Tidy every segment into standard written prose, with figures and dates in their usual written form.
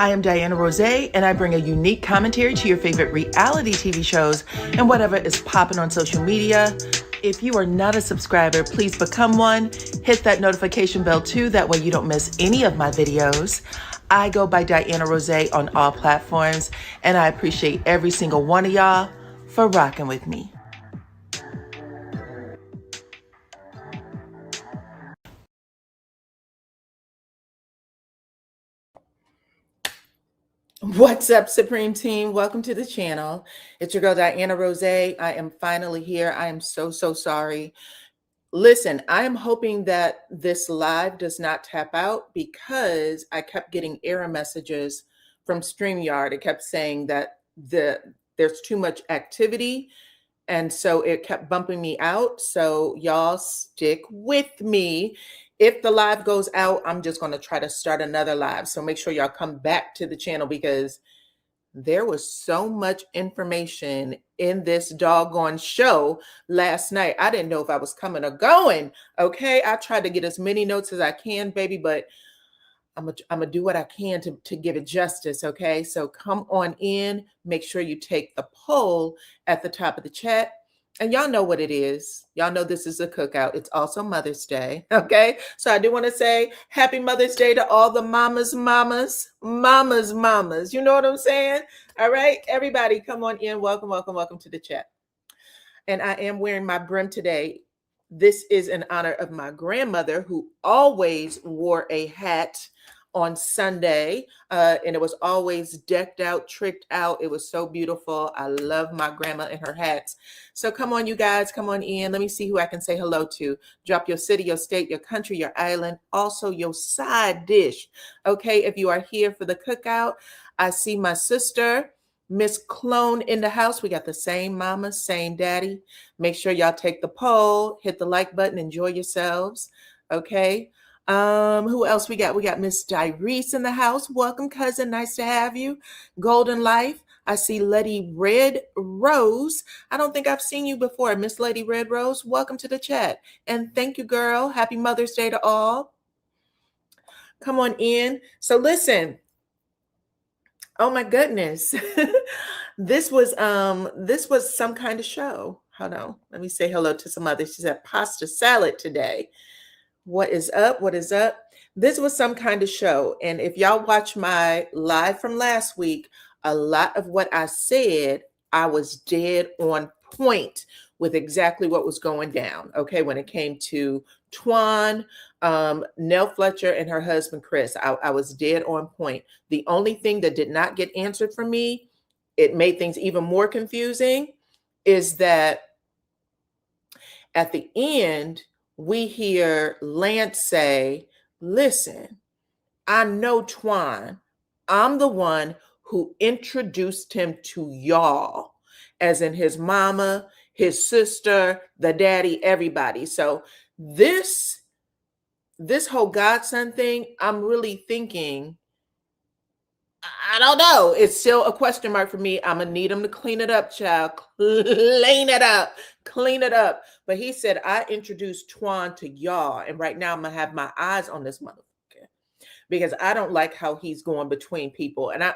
I am DYANAROZAY, and I bring a unique commentary to your favorite reality TV shows and whatever is popping on social media. If you are not a subscriber, please become one. Hit that notification bell too, that way you don't miss any of my videos. I go by DYANAROZAY on all platforms, and I appreciate every single one of y'all for rocking with me. What's up, Supreme Team? Welcome to the channel. It's your girl, DYANAROZAY. I am finally here. I am so sorry. Listen, I am hoping that this live does not tap out because I kept getting error messages from StreamYard. It kept saying that there's too much activity, and so it kept bumping me out. So y'all stick with me. If the live goes out, I'm just going to try to start another live. So make sure y'all come back to the channel because there was so much information in this doggone show last night. I didn't know if I was coming or going. Okay. I tried to get as many notes as I can, baby, but I'm gonna do what I can to give it justice. Okay. So come on in, make sure you take the poll at the top of the chat. And y'all know what it is. Y'all know this is a cookout. It's also Mother's Day. Okay. So I do want to say happy Mother's Day to all the mamas. You know what I'm saying? All right. Everybody come on in. Welcome to the chat. And I am wearing my brim today. This is in honor of my grandmother who always wore a hat on Sunday, and it was always decked out, tricked out. It was so beautiful. I love my grandma and her hats. So come on, you guys, come on in. Let me see who I can say hello to. Drop your city, your state, your country, your island, also your side dish. Okay, if you are here for the cookout, I see my sister, Miss Clone, in the house. We got the same mama, same daddy. Make sure y'all take the poll, hit the like button, enjoy yourselves. Okay. Who else we got? We got Miss Dyrese in the house. Welcome, cousin. Nice to have you. Golden Life. I see Lady Red Rose. I don't think I've seen you before, Miss Lady Red Rose. Welcome to the chat. And thank you, girl. Happy Mother's Day to all. Come on in. So listen. Oh my goodness. This was some kind of show. Hold on. Let me say hello to some others. She said pasta salad today. What is up? What is up? This was some kind of show. And if y'all watch my live from last week, a lot of what I said, I was dead on point with exactly what was going down. Okay. When it came to Twan, Nell Fletcher and her husband, Chris, I was dead on point. The only thing that did not get answered for me, it made things even more confusing, is that at the end, we hear Lance say, listen, I know Twan. I'm the one who introduced him to y'all, as in his mama, his sister, the daddy, everybody. So this whole godson thing, I'm really thinking, I don't know. It's still a question mark for me. I'm going to need him to clean it up, child. Clean it up. But he said, I introduced Twan to y'all. And right now I'm going to have my eyes on this motherfucker because I don't like how he's going between people. And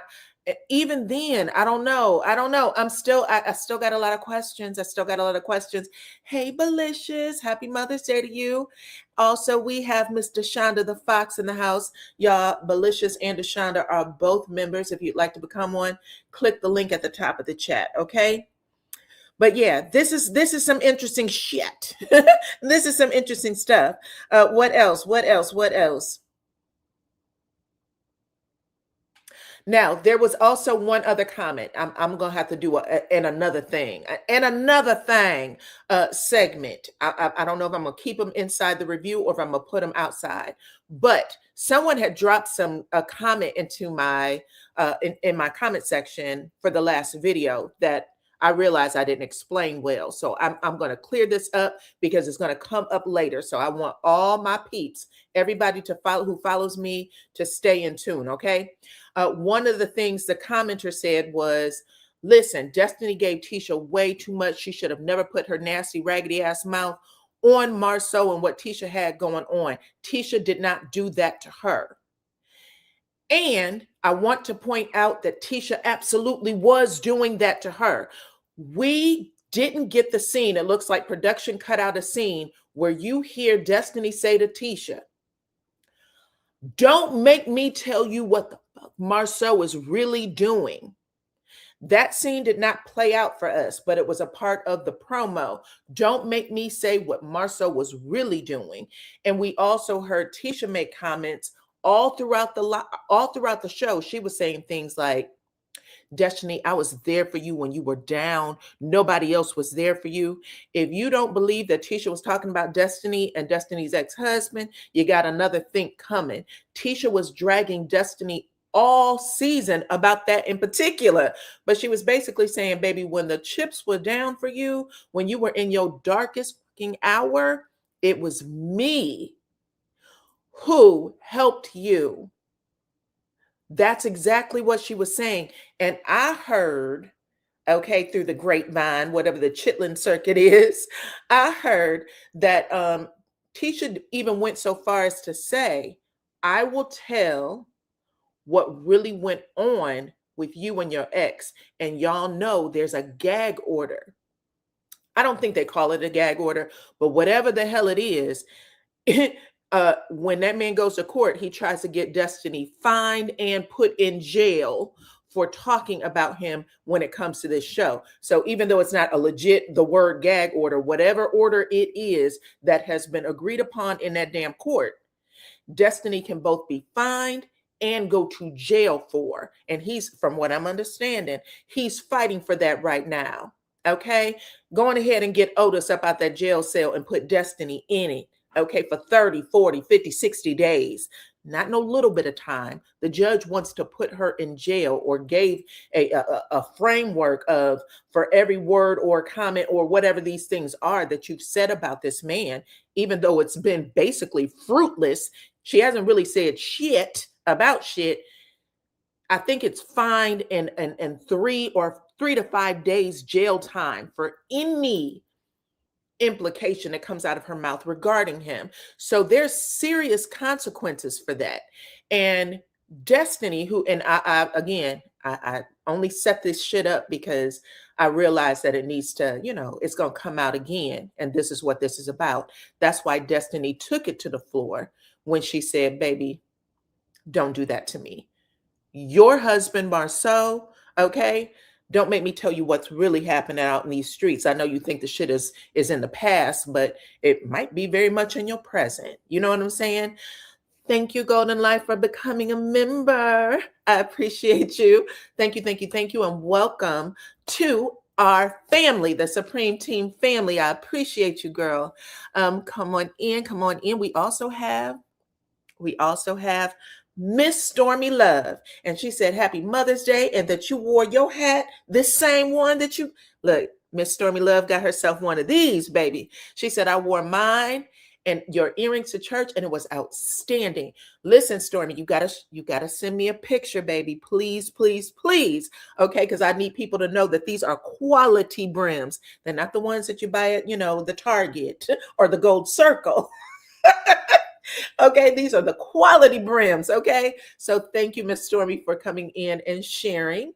even then, I don't know. I still got a lot of questions. Hey, Belicious, happy Mother's Day to you. Also, we have Miss Deshonda the Fox in the house. Y'all, Belicious and Deshonda are both members. If you'd like to become one, click the link at the top of the chat, okay? But yeah, this is some interesting shit. This is some interesting stuff. What else? Now, there was also one other comment. I'm going to have to do another thing segment. I don't know if I'm going to keep them inside the review or if I'm going to put them outside. But someone had dropped a comment into my in my comment section for the last video that I realized I didn't explain well. So I'm going to clear this up because it's going to come up later. So I want all my peeps, everybody who follows me, to stay in tune. Okay. One of the things the commenter said was, listen, Destiny gave Tisha way too much. She should have never put her nasty, raggedy ass mouth on Marceau and what Tisha had going on. Tisha did not do that to her. And I want to point out that Tisha absolutely was doing that to her. We didn't get the scene. It looks like production cut out a scene where you hear Destiny say to Tisha, "Don't make me tell you what the fuck Marceau is really doing." That scene did not play out for us, but it was a part of the promo. Don't make me say what Marceau was really doing. And we also heard Tisha make comments all throughout the show. She was saying things like, "Destiny, I was there for you when you were down. Nobody else was there for you." If you don't believe that Tisha was talking about Destiny and Destiny's ex-husband, you got another think coming. Tisha was dragging Destiny all season about that in particular. But she was basically saying, baby, when the chips were down for you, when you were in your darkest fucking hour, it was me who helped you. That's exactly what she was saying. And I heard, okay, through the grapevine, whatever the Chitlin circuit is, I heard that Tisha even went so far as to say, "I will tell what really went on with you and your ex. And y'all know there's a gag order." I don't think they call it a gag order, but whatever the hell it is, when that man goes to court, he tries to get Destiny fined and put in jail for talking about him when it comes to this show. So even though it's not a legit, the word gag order, whatever order it is that has been agreed upon in that damn court, Destiny can both be fined and go to jail for. And he's, from what I'm understanding, he's fighting for that right now. Okay, going ahead and get Otis up out that jail cell and put Destiny in it. Okay, for 30, 40, 50, 60 days. Not no little bit of time. The judge wants to put her in jail, or gave a framework of, for every word or comment or whatever these things are that you've said about this man, even though it's been basically fruitless. She hasn't really said shit about shit. I think it's fined and 3 to 5 days jail time for any implication that comes out of her mouth regarding him. So there's serious consequences for that. And Destiny, who, and I only set this shit up because I realized that it needs to, it's going to come out again. And this is what this is about. That's why Destiny took it to the floor when she said, "Baby, don't do that to me. Your husband, Marceau, okay? Don't make me tell you what's really happening out in these streets. I know you think the shit is in the past, but it might be very much in your present." You know what I'm saying? Thank you, Golden Life, for becoming a member. I appreciate you. Thank you, thank you, thank you, and welcome to our family, the Supreme Team family. I appreciate you, girl. Come on in, come on in. We also have Miss Stormy Love. And she said, "Happy Mother's Day," and that you wore your hat, this same one that you, look, Miss Stormy Love got herself one of these, baby. She said, "I wore mine and your earrings to church, and it was outstanding." Listen, Stormy, you gotta send me a picture, baby. Please, please, please. Okay, because I need people to know that these are quality brims. They're not the ones that you buy at, the Target or the Gold Circle. Okay, these are the quality brims. Okay, so thank you, Miss Stormy, for coming in and sharing.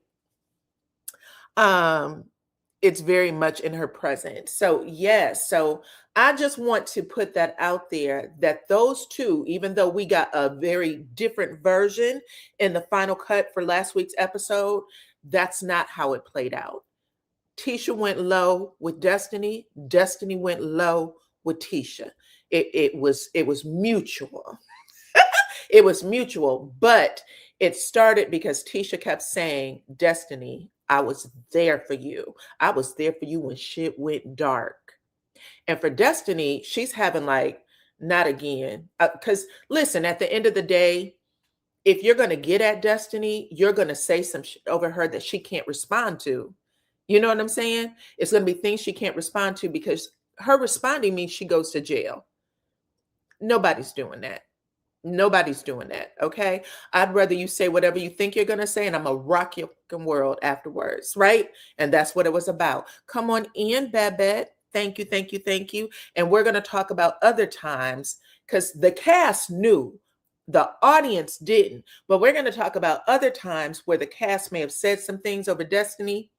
It's very much in her presence. So yes, so I just want to put that out there, that those two, even though we got a very different version in the final cut for last week's episode, that's not how it played out. Tisha went low with Destiny. Destiny went low with Tisha. It was mutual. It was mutual, but it started because Tisha kept saying, "Destiny, I was there for you. I was there for you when shit went dark." And for Destiny, she's having like, not again. Because listen, at the end of the day, if you're going to get at Destiny, you're going to say some shit over her that she can't respond to. You know what I'm saying? It's going to be things she can't respond to, because her responding means she goes to jail. Nobody's doing that. Nobody's doing that. Okay. I'd rather you say whatever you think you're going to say, and I'm going to rock your fucking world afterwards. Right. And that's what it was about. Come on in, Babette. Thank you. Thank you. Thank you. And we're going to talk about other times, because the cast knew The audience didn't. But we're going to talk about other times where the cast may have said some things over Destiny,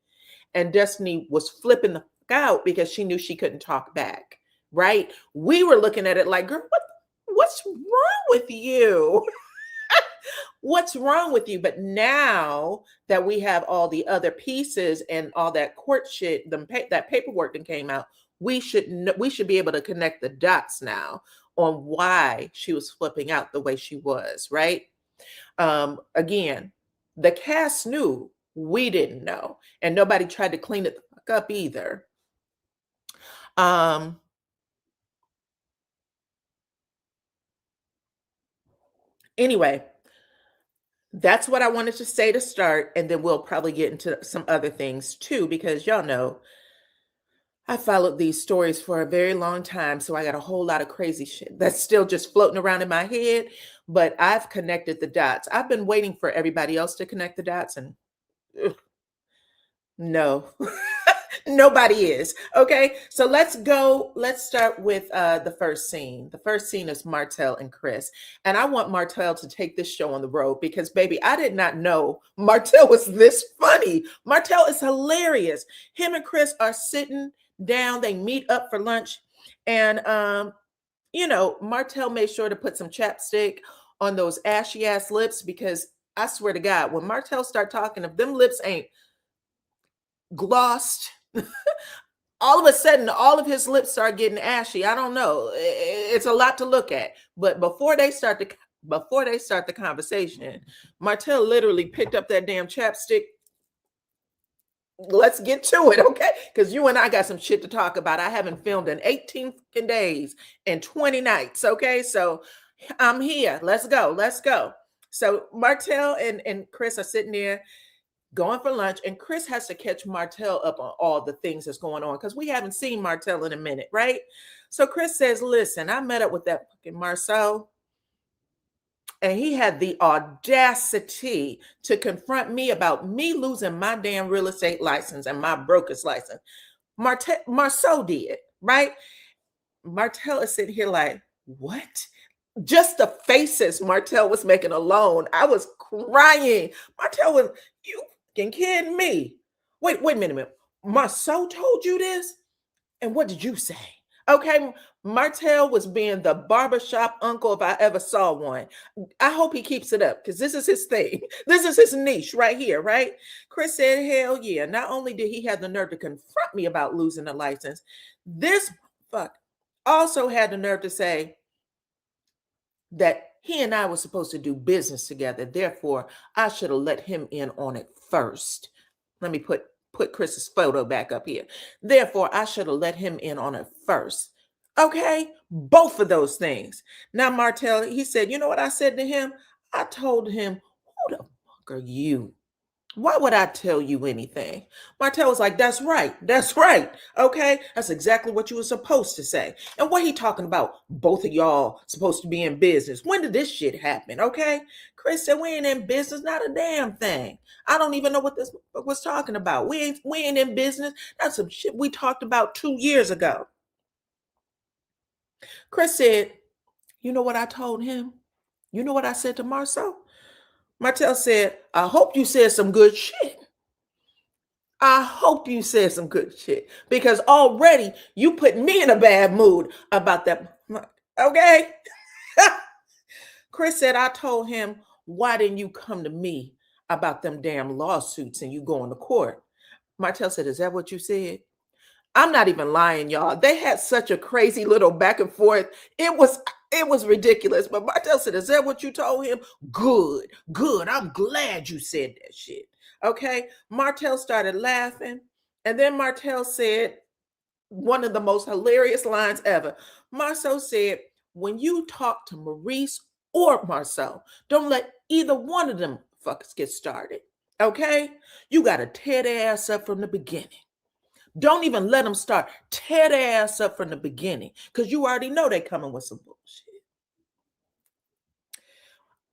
and Destiny was flipping the fuck out because she knew she couldn't talk back, right? We were looking at it like, girl, what's wrong with you? What's wrong with you? But now that we have all the other pieces and all that court shit, that paperwork that came out, we should be able to connect the dots now on why she was flipping out the way she was, right? Again, the cast knew, we didn't know, and nobody tried to clean it the fuck up either. Anyway, that's what I wanted to say to start, and then we'll probably get into some other things too, because y'all know I followed these stories for a very long time, so I got a whole lot of crazy shit that's still just floating around in my head, but I've connected the dots. I've been waiting for everybody else to connect the dots, and no. Nobody is. Okay, so let's start with the first scene. The first scene is Martell and Chris, and I want Martell to take this show on the road because, baby, I did not know Martell was this funny. Martell is hilarious. Him and Chris are sitting down, they meet up for lunch, and Martell made sure to put some chapstick on those ashy ass lips, because I swear to God, when Martell start talking, if them lips ain't glossed, all of a sudden all of his lips start getting ashy. I don't know, it's a lot to look at. But before they start the conversation, Martell literally picked up that damn chapstick. Let's get to it, okay? Because you and I got some shit to talk about. I haven't filmed in 18 days and 20 nights, okay? So I'm here. Let's go. So Martell and Chris are sitting there going for lunch, and Chris has to catch Martell up on all the things that's going on because we haven't seen Martell in a minute, right? So Chris says, listen, I met up with that fucking Marceau, and he had the audacity to confront me about me losing my damn real estate license and my broker's license. Marceau did, right? Martell is sitting here like, what? Just the faces Martell was making alone, I was crying. Martell was, you fucking kidding me? Wait a minute. Marceau told you this? And what did you say? Okay, Martell was being the barbershop uncle if I ever saw one. I hope he keeps it up because this is his thing. This is his niche right here, right? Chris said, hell yeah. Not only did he have the nerve to confront me about losing the license, this fuck also had the nerve to say that he and I were supposed to do business together. Therefore, I should have let him in on it first. Let me put Chris's photo back up here. Therefore, I should have let him in on it first. Okay? Both of those things. Now, Martell, he said, you know what I said to him? I told him, who the fuck are you? Why would I tell you anything? Martell was like, that's right. Okay, that's exactly what you were supposed to say. And what he talking about? Both of y'all supposed to be in business. When did this shit happen? Okay, Chris said, we ain't in business, not a damn thing. I don't even know what this was talking about. We ain't in business. That's some shit we talked about 2 years ago. Chris said, you know what I told him? You know what I said to Marceau? Martell said, I hope you said some good shit. I hope you said some good shit because already you put me in a bad mood about that. Okay? Chris said, I told him, why didn't you come to me about them damn lawsuits and you going to court? Martell said, is that what you said? I'm not even lying, y'all. They had such a crazy little back and forth. It was ridiculous. But Martell said, is that what you told him? Good. I'm glad you said that shit. Okay. Martell started laughing. And then Martell said one of the most hilarious lines ever. Marceau said, when you talk to Maurice or Marceau, don't let either one of them fuckers get started. Okay. You got to tear their ass up from the beginning. Don't even let them start. Tear their ass up from the beginning because you already know they coming with some bullshit.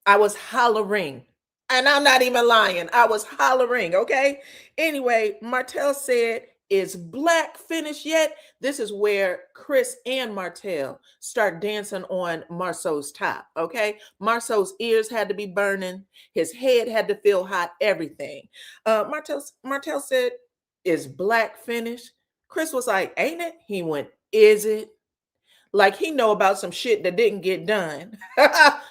I was hollering, and I'm not even lying. I was hollering, okay? Anyway, Martell said is black finished yet? This is where Chris and Martell start dancing on Marceau's top, okay? Marceau's ears had to be burning. His head had to feel hot, everything. Martell said, is black finished? Chris was like, ain't it? He went, is it? Like he know about some shit that didn't get done.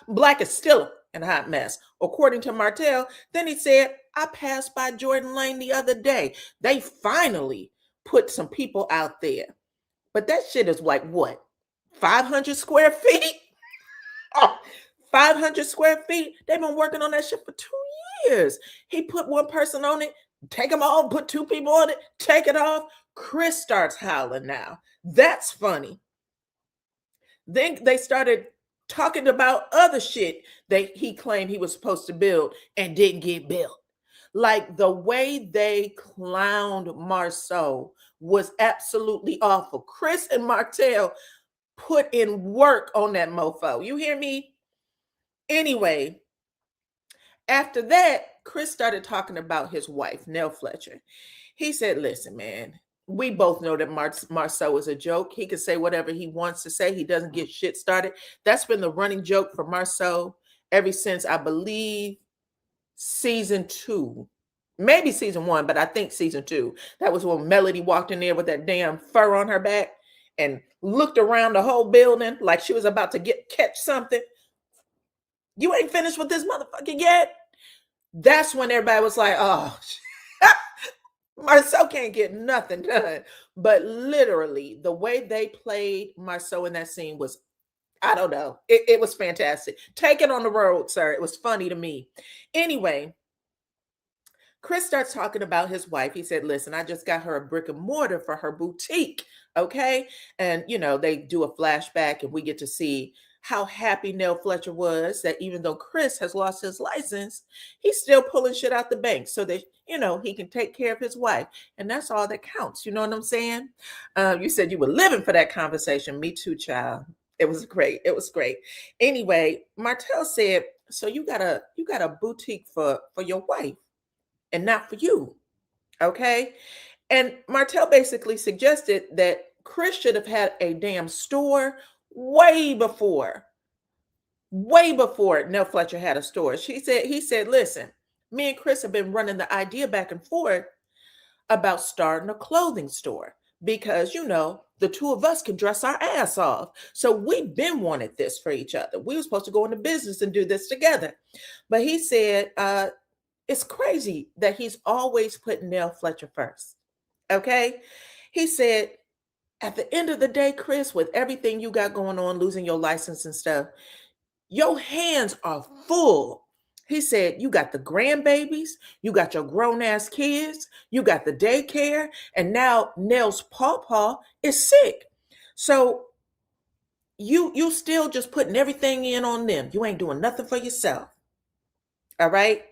Black is still a hot mess. According to Martell, then he said, I passed by Jordan Lane the other day. They finally put some people out there. But that shit is like what? 500 square feet? Oh, 500 square feet? They've been working on that shit for 2 years. He put one person on it, take them all, put two people on it, take it off. Chris starts howling now. That's funny. Then they started talking about other shit that he claimed he was supposed to build and didn't get built. Like the way they clowned Marceau was absolutely awful. Chris and Martell put in work on that mofo. You hear me? Anyway, after that, Chris started talking about his wife, Nell Fletcher. He said, listen, man, we both know that Marceau is a joke. He can say whatever he wants to say. He doesn't get shit started. That's been the running joke for Marceau ever since, I believe, season 2. Maybe season 1, but I think season 2. That was when Melody walked in there with that damn fur on her back and looked around the whole building like she was about to catch something. You ain't finished with this motherfucker yet? That's when everybody was like, oh, Marceau can't get nothing done. But literally, the way they played Marceau in that scene was, I don't know. It was fantastic. Take it on the road, sir. It was funny to me. Anyway, Chris starts talking about his wife. He said, listen, I just got her a brick and mortar for her boutique. Okay. And, you know, they do a flashback and we get to see how happy Nell Fletcher was that even though Chris has lost his license, he's still pulling shit out the bank so that, you know, he can take care of his wife. And that's all that counts. You know what I'm saying? You said you were living for that conversation. Me too, child. It was great. It was great. Anyway, Martell said, so you got a boutique for your wife and not for you. Okay. And Martell basically suggested that Chris should have had a damn store way before Nell Fletcher had a store. He said, listen, me and Chris have been running the idea back and forth about starting a clothing store because, you know, the two of us can dress our ass off. So we've been wanted this for each other. We were supposed to go into business and do this together. But he said, it's crazy that he's always putting Nell Fletcher first. Okay. He said, at the end of the day, Chris, with everything you got going on, losing your license and stuff, your hands are full. He said, you got the grandbabies, you got your grown-ass kids, you got the daycare, and now Nell's pawpaw is sick. So you still just putting everything in on them. You ain't doing nothing for yourself. All right?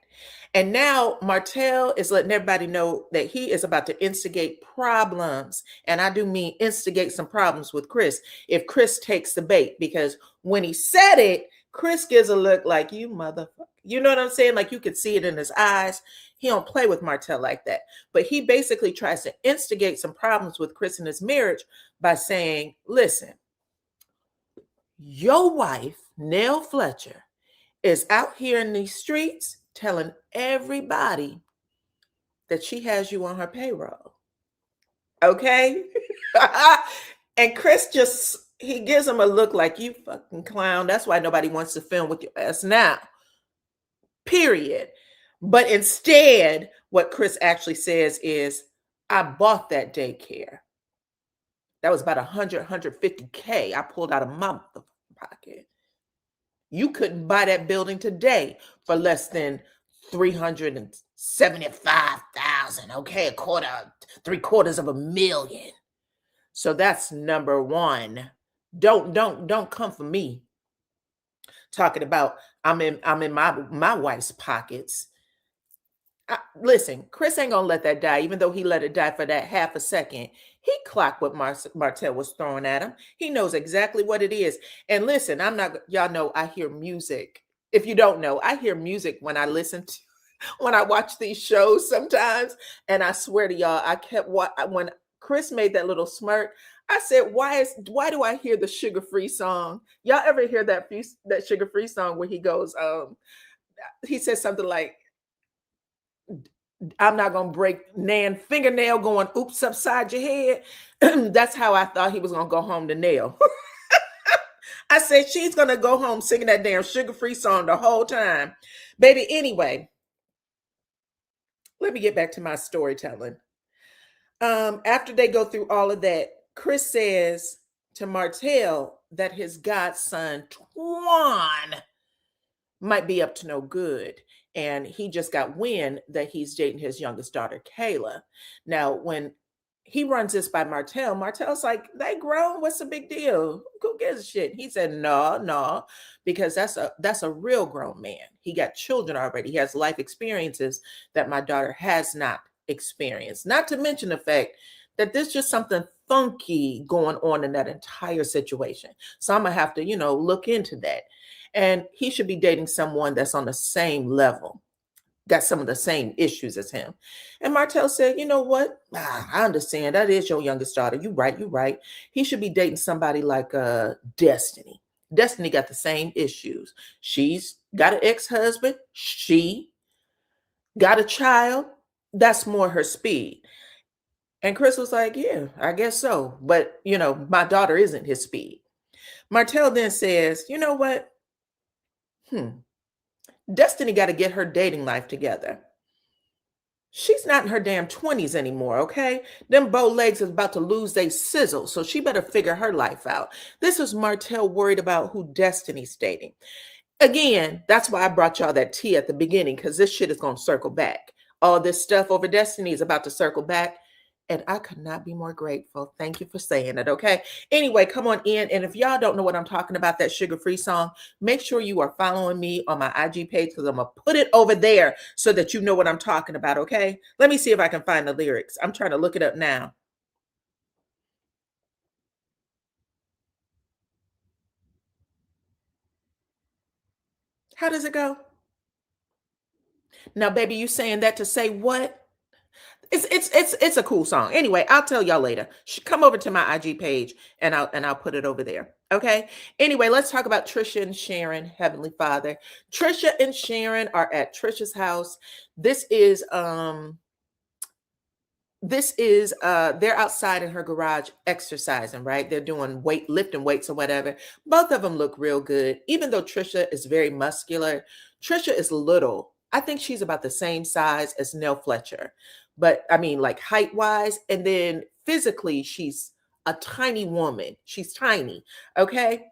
And now Martell is letting everybody know that he is about to instigate problems. And I do mean instigate some problems with Chris if Chris takes the bait. Because when he said it, Chris gives a look like, you motherfucker. You know what I'm saying? Like you could see it in his eyes. He don't play with Martell like that. But he basically tries to instigate some problems with Chris in his marriage by saying, listen, your wife, Nell Fletcher, is out here in these streets telling everybody that she has you on her payroll. Okay? And Chris he gives him a look like, you fucking clown. That's why nobody wants to film with your ass now. Period. But instead, what Chris actually says is, I bought that daycare. That was about 150K I pulled out of my pocket. You couldn't buy that building today for less than $375,000. Okay, $750,000. So that's number one. Don't come for me talking about I'm in my wife's pockets. Listen, Chris ain't gonna let that die, even though he let it die for that half a second. He clocked what Martell was throwing at him. He knows exactly what it is. And listen, y'all know I hear music. If you don't know, I hear music when I listen when I watch these shows sometimes. And I swear to y'all, I kept when Chris made that little smirk. I said, why do I hear the Sugar Free song? Y'all ever hear that Sugar Free song where he goes, he says something like, I'm not gonna break Nan fingernail going oops upside your head. That's how I thought he was gonna go home to nail. I said she's gonna go home singing that damn Sugar Free song the whole time. Baby, anyway, let me get back to my storytelling. After they go through all of that, Chris says to Martell that his godson Twan might be up to no good. And he just got wind that he's dating his youngest daughter, Kayla. Now, when he runs this by Martell, Martell's like, they grown, what's the big deal? Who gives a shit? He said, no, because that's a real grown man. He got children already. He has life experiences that my daughter has not experienced. Not to mention the fact that there's just something funky going on in that entire situation. So I'm gonna have to, look into that. And he should be dating someone that's on the same level, got some of the same issues as him. And Martell said, you know what? I understand. That is your youngest daughter. You right. He should be dating somebody like Destiny. Destiny got the same issues. She's got an ex-husband. She got a child. That's more her speed. And Chris was like, yeah, I guess so. But, my daughter isn't his speed. Martell then says, you know what? Destiny got to get her dating life together. She's not in her damn 20s anymore, okay? Them bow legs is about to lose their sizzle, so she better figure her life out. This is Martell worried about who Destiny's dating. Again, that's why I brought y'all that tea at the beginning, because this shit is going to circle back. All this stuff over Destiny is about to circle back. And I could not be more grateful. Thank you for saying it, okay? Anyway, come on in. And if y'all don't know what I'm talking about, that Sugar Free song, make sure you are following me on my IG page because I'm going to put it over there so that you know what I'm talking about, okay? Let me see if I can find the lyrics. I'm trying to look it up now. How does it go? Now, baby, you saying that to say what? It's a cool song. Anyway, I'll tell y'all later. Come over to my IG page and I'll put it over there. Okay. Anyway, let's talk about Trisha and Sharon, Heavenly Father. Trisha and Sharon are at Trisha's house. This is they're outside in her garage exercising, right? They're doing lifting weights or whatever. Both of them look real good. Even though Trisha is very muscular, Trisha is little. I think she's about the same size as Nell Fletcher. But I mean, like height-wise, and then physically, she's a tiny woman. She's tiny. Okay.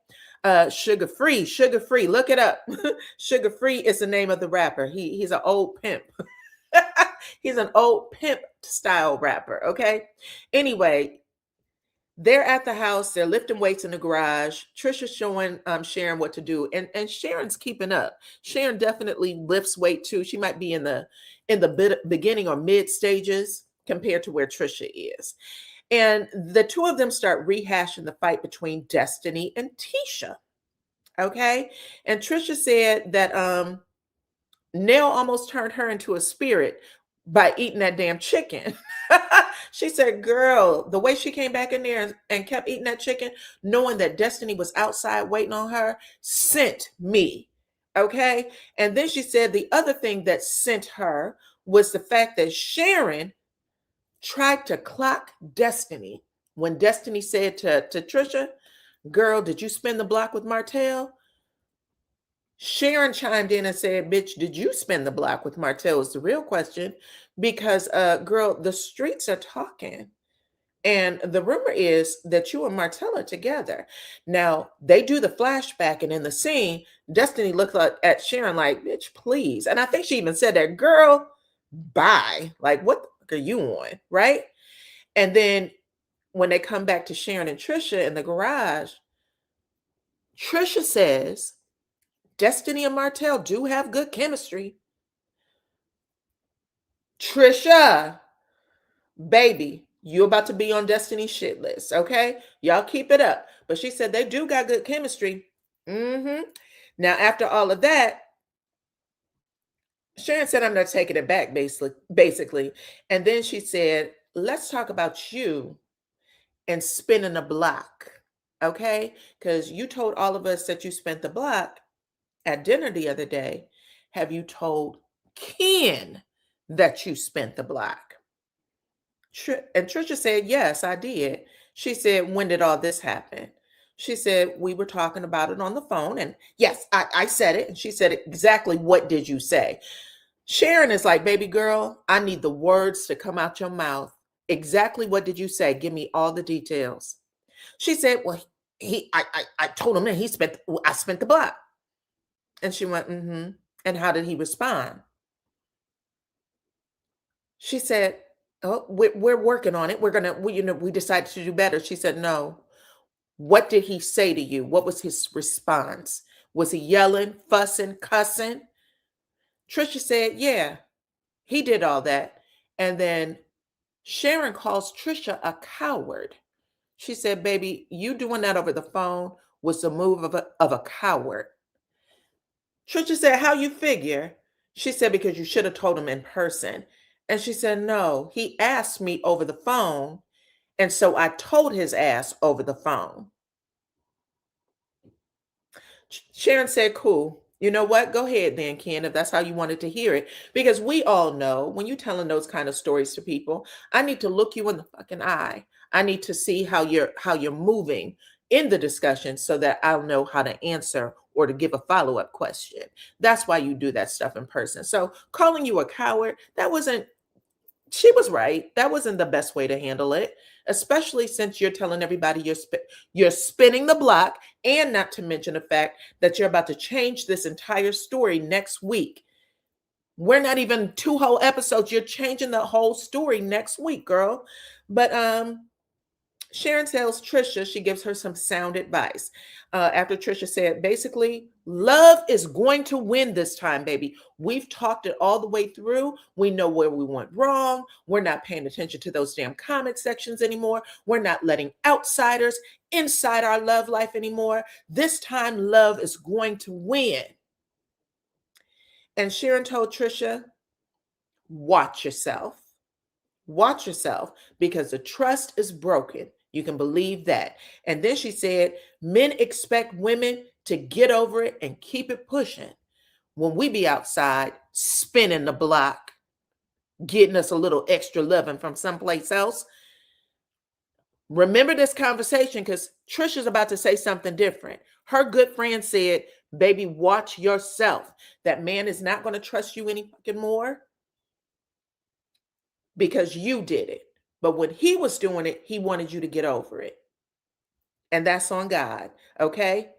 Sugar Free. Look it up. Sugar Free is the name of the rapper. He's an old pimp. He's an old pimp style rapper. Okay. Anyway, they're at the house. They're lifting weights in the garage. Trisha's showing Sharon what to do, and Sharon's keeping up. Sharon definitely lifts weight too. She might be in the beginning or mid stages compared to where Trisha is. And the two of them start rehashing the fight between Destiny and Tisha. Okay. And Trisha said that Nell almost turned her into a spirit by eating that damn chicken. She said, girl, the way she came back in there and kept eating that chicken, knowing that Destiny was outside waiting on her, sent me. Okay. And then she said the other thing that sent her was the fact that Sharon tried to clock Destiny when Destiny said to Trisha, girl, did you spin the block with Martell? Sharon chimed in and said, bitch, did you spin the block with Martell is the real question. Because, girl, the streets are talking. And the rumor is that you and Martell are together. Now, they do the flashback, and in the scene, Destiny looked at Sharon like, bitch, please. And I think she even said that, girl, bye. Like, what the fuck are you on? Right? And then when they come back to Sharon and Trisha in the garage, Trisha says, Destiny and Martell do have good chemistry. Trisha, baby, you about to be on Destiny's shit list, okay? Y'all keep it up. But she said they do got good chemistry. Now, after all of that, Sharon said, I'm not taking it back, basically. And then she said, let's talk about you and spinning a block. Okay? Because you told all of us that you spent the block at dinner the other day. Have you told Ken that you spent the block? And Trisha said, yes, I did. She said, when did all this happen? She said, we were talking about it on the phone. And yes, I said it. And she said, exactly what did you say? Sharon is like, baby girl, I need the words to come out your mouth. Exactly what did you say? Give me all the details. She said, well, I told him that I spent the block. And she went, mm-hmm. And how did he respond? She said, oh, we're working on it. We decided to do better. She said, no. What did he say to you? What was his response? Was he yelling, fussing, cussing? Trisha said, yeah, he did all that. And then Sharon calls Trisha a coward. She said, baby, you doing that over the phone was the move of a coward. Trisha said, how you figure? She said, because you should have told him in person. And she said, no, he asked me over the phone. And so I told his ass over the phone. Sharon said, cool. You know what? Go ahead then, Ken, if that's how you wanted to hear it. Because we all know when you're telling those kind of stories to people, I need to look you in the fucking eye. I need to see how you're moving in the discussion so that I'll know how to answer or to give a follow-up question. That's why you do that stuff in person. So calling you a coward, she was right. That wasn't the best way to handle it, especially since you're telling everybody you're spinning the block, and not to mention the fact that you're about to change this entire story next week. We're not even 2 whole episodes. You're changing the whole story next week, girl. But Sharon tells Trisha, she gives her some sound advice. After Trisha said, basically, love is going to win this time, baby. We've talked it all the way through. We know where we went wrong. We're not paying attention to those damn comment sections anymore. We're not letting outsiders inside our love life anymore. This time, love is going to win. And Sharon told Trisha, watch yourself. Watch yourself because the trust is broken. You can believe that. And then she said, men expect women to get over it and keep it pushing. When we be outside spinning the block, getting us a little extra loving from someplace else. Remember this conversation because Trisha's about to say something different. Her good friend said, baby, watch yourself. That man is not going to trust you any fucking more because you did it. But when he was doing it, he wanted you to get over it. And that's on God. Okay.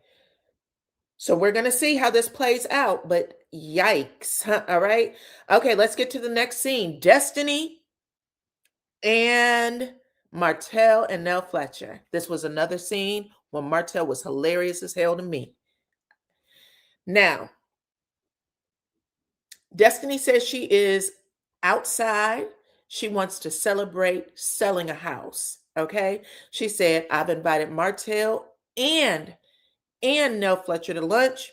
So we're going to see how this plays out, but yikes. All right. Okay. Let's get to the next scene. Destiny and Martell and Nell Fletcher. This was another scene when Martell was hilarious as hell to me. Now, Destiny says she is outside. She wants to celebrate selling a house. Okay. She said, I've invited Martell and Nell Fletcher to lunch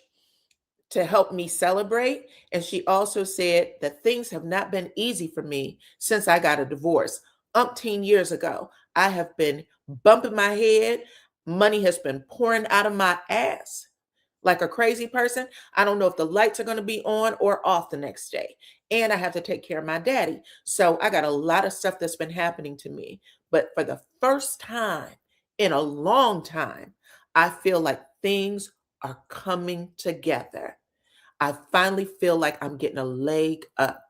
to help me celebrate. And she also said that things have not been easy for me since I got a divorce. Umpteen years ago, I have been bumping my head. Money has been pouring out of my ass like a crazy person. I don't know if the lights are going to be on or off the next day. And I have to take care of my daddy. So I got a lot of stuff that's been happening to me. But for the first time in a long time, I feel like things are coming together. I finally feel like I'm getting a leg up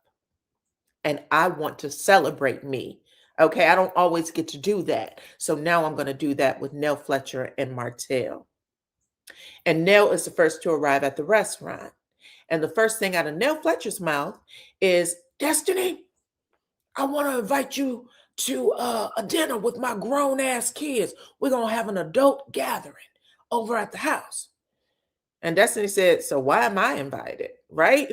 and I want to celebrate me. Okay, I don't always get to do that. So now I'm going to do that with Nell Fletcher and Martell. And Nell is the first to arrive at the restaurant. And the first thing out of Nell Fletcher's mouth is, Destiny, I want to invite you to a dinner with my grown ass kids. We're going to have an adult gathering over at the house. And Destiny said, so why am I invited? Right?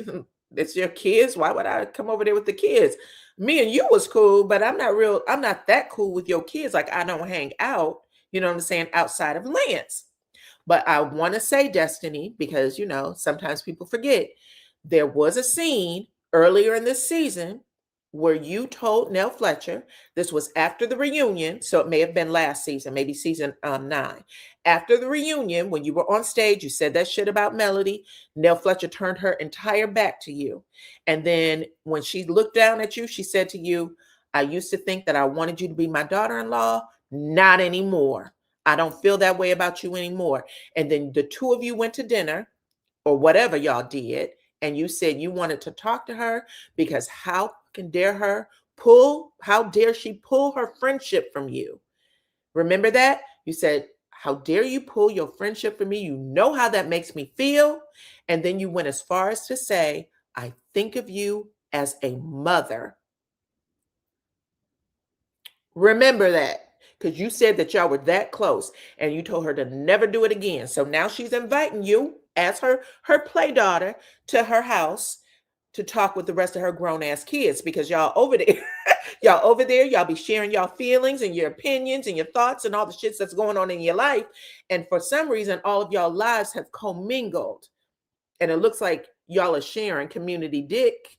It's your kids. Why would I come over there with the kids? Me and you was cool, but I'm not that cool with your kids. Like I don't hang out, you know what I'm saying, outside of Lance. But I want to say, Destiny, because, sometimes people forget, there was a scene earlier in this season where you told Nell Fletcher, this was after the reunion, so it may have been last season, maybe season 9. After the reunion, when you were on stage, you said that shit about Melody. Nell Fletcher turned her entire back to you. And then when she looked down at you, she said to you, I used to think that I wanted you to be my daughter-in-law. Not anymore. I don't feel that way about you anymore. And then the two of you went to dinner or whatever y'all did, and you said you wanted to talk to her because how dare she pull her friendship from you? Remember that? You said, how dare you pull your friendship from me? You know how that makes me feel. And then you went as far as to say, I think of you as a mother. Remember that, because you said that y'all were that close and you told her to never do it again. So now she's inviting you as her play daughter to her house to talk with the rest of her grown ass kids, because y'all over there, y'all be sharing y'all feelings and your opinions and your thoughts and all the shits that's going on in your life. And for some reason, all of y'all lives have commingled. And it looks like y'all are sharing community dick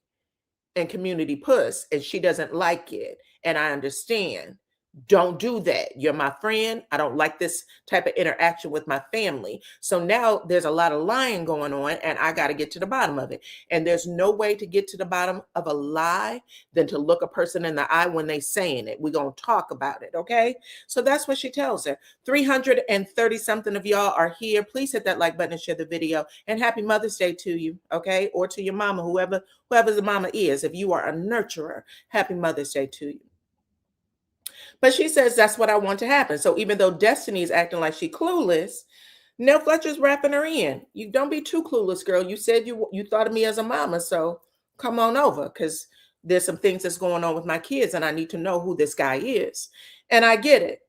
and community puss, and she doesn't like it. And I understand. Don't do that. You're my friend. I don't like this type of interaction with my family. So now there's a lot of lying going on, and I got to get to the bottom of it. And there's no way to get to the bottom of a lie than to look a person in the eye when they saying it. We're going to talk about it. Okay. So that's what she tells her. 330 something of y'all are here. Please hit that like button and share the video, and happy Mother's Day to you. Okay. Or to your mama, whoever the mama is. If you are a nurturer, happy Mother's Day to you. But she says that's what I want to happen. So even though Destiny is acting like she clueless, Nell Fletcher's wrapping her in. You don't be too clueless, girl. You said you thought of me as a mama, so come on over, because there's some things that's going on with my kids and I need to know who this guy is. And I get it.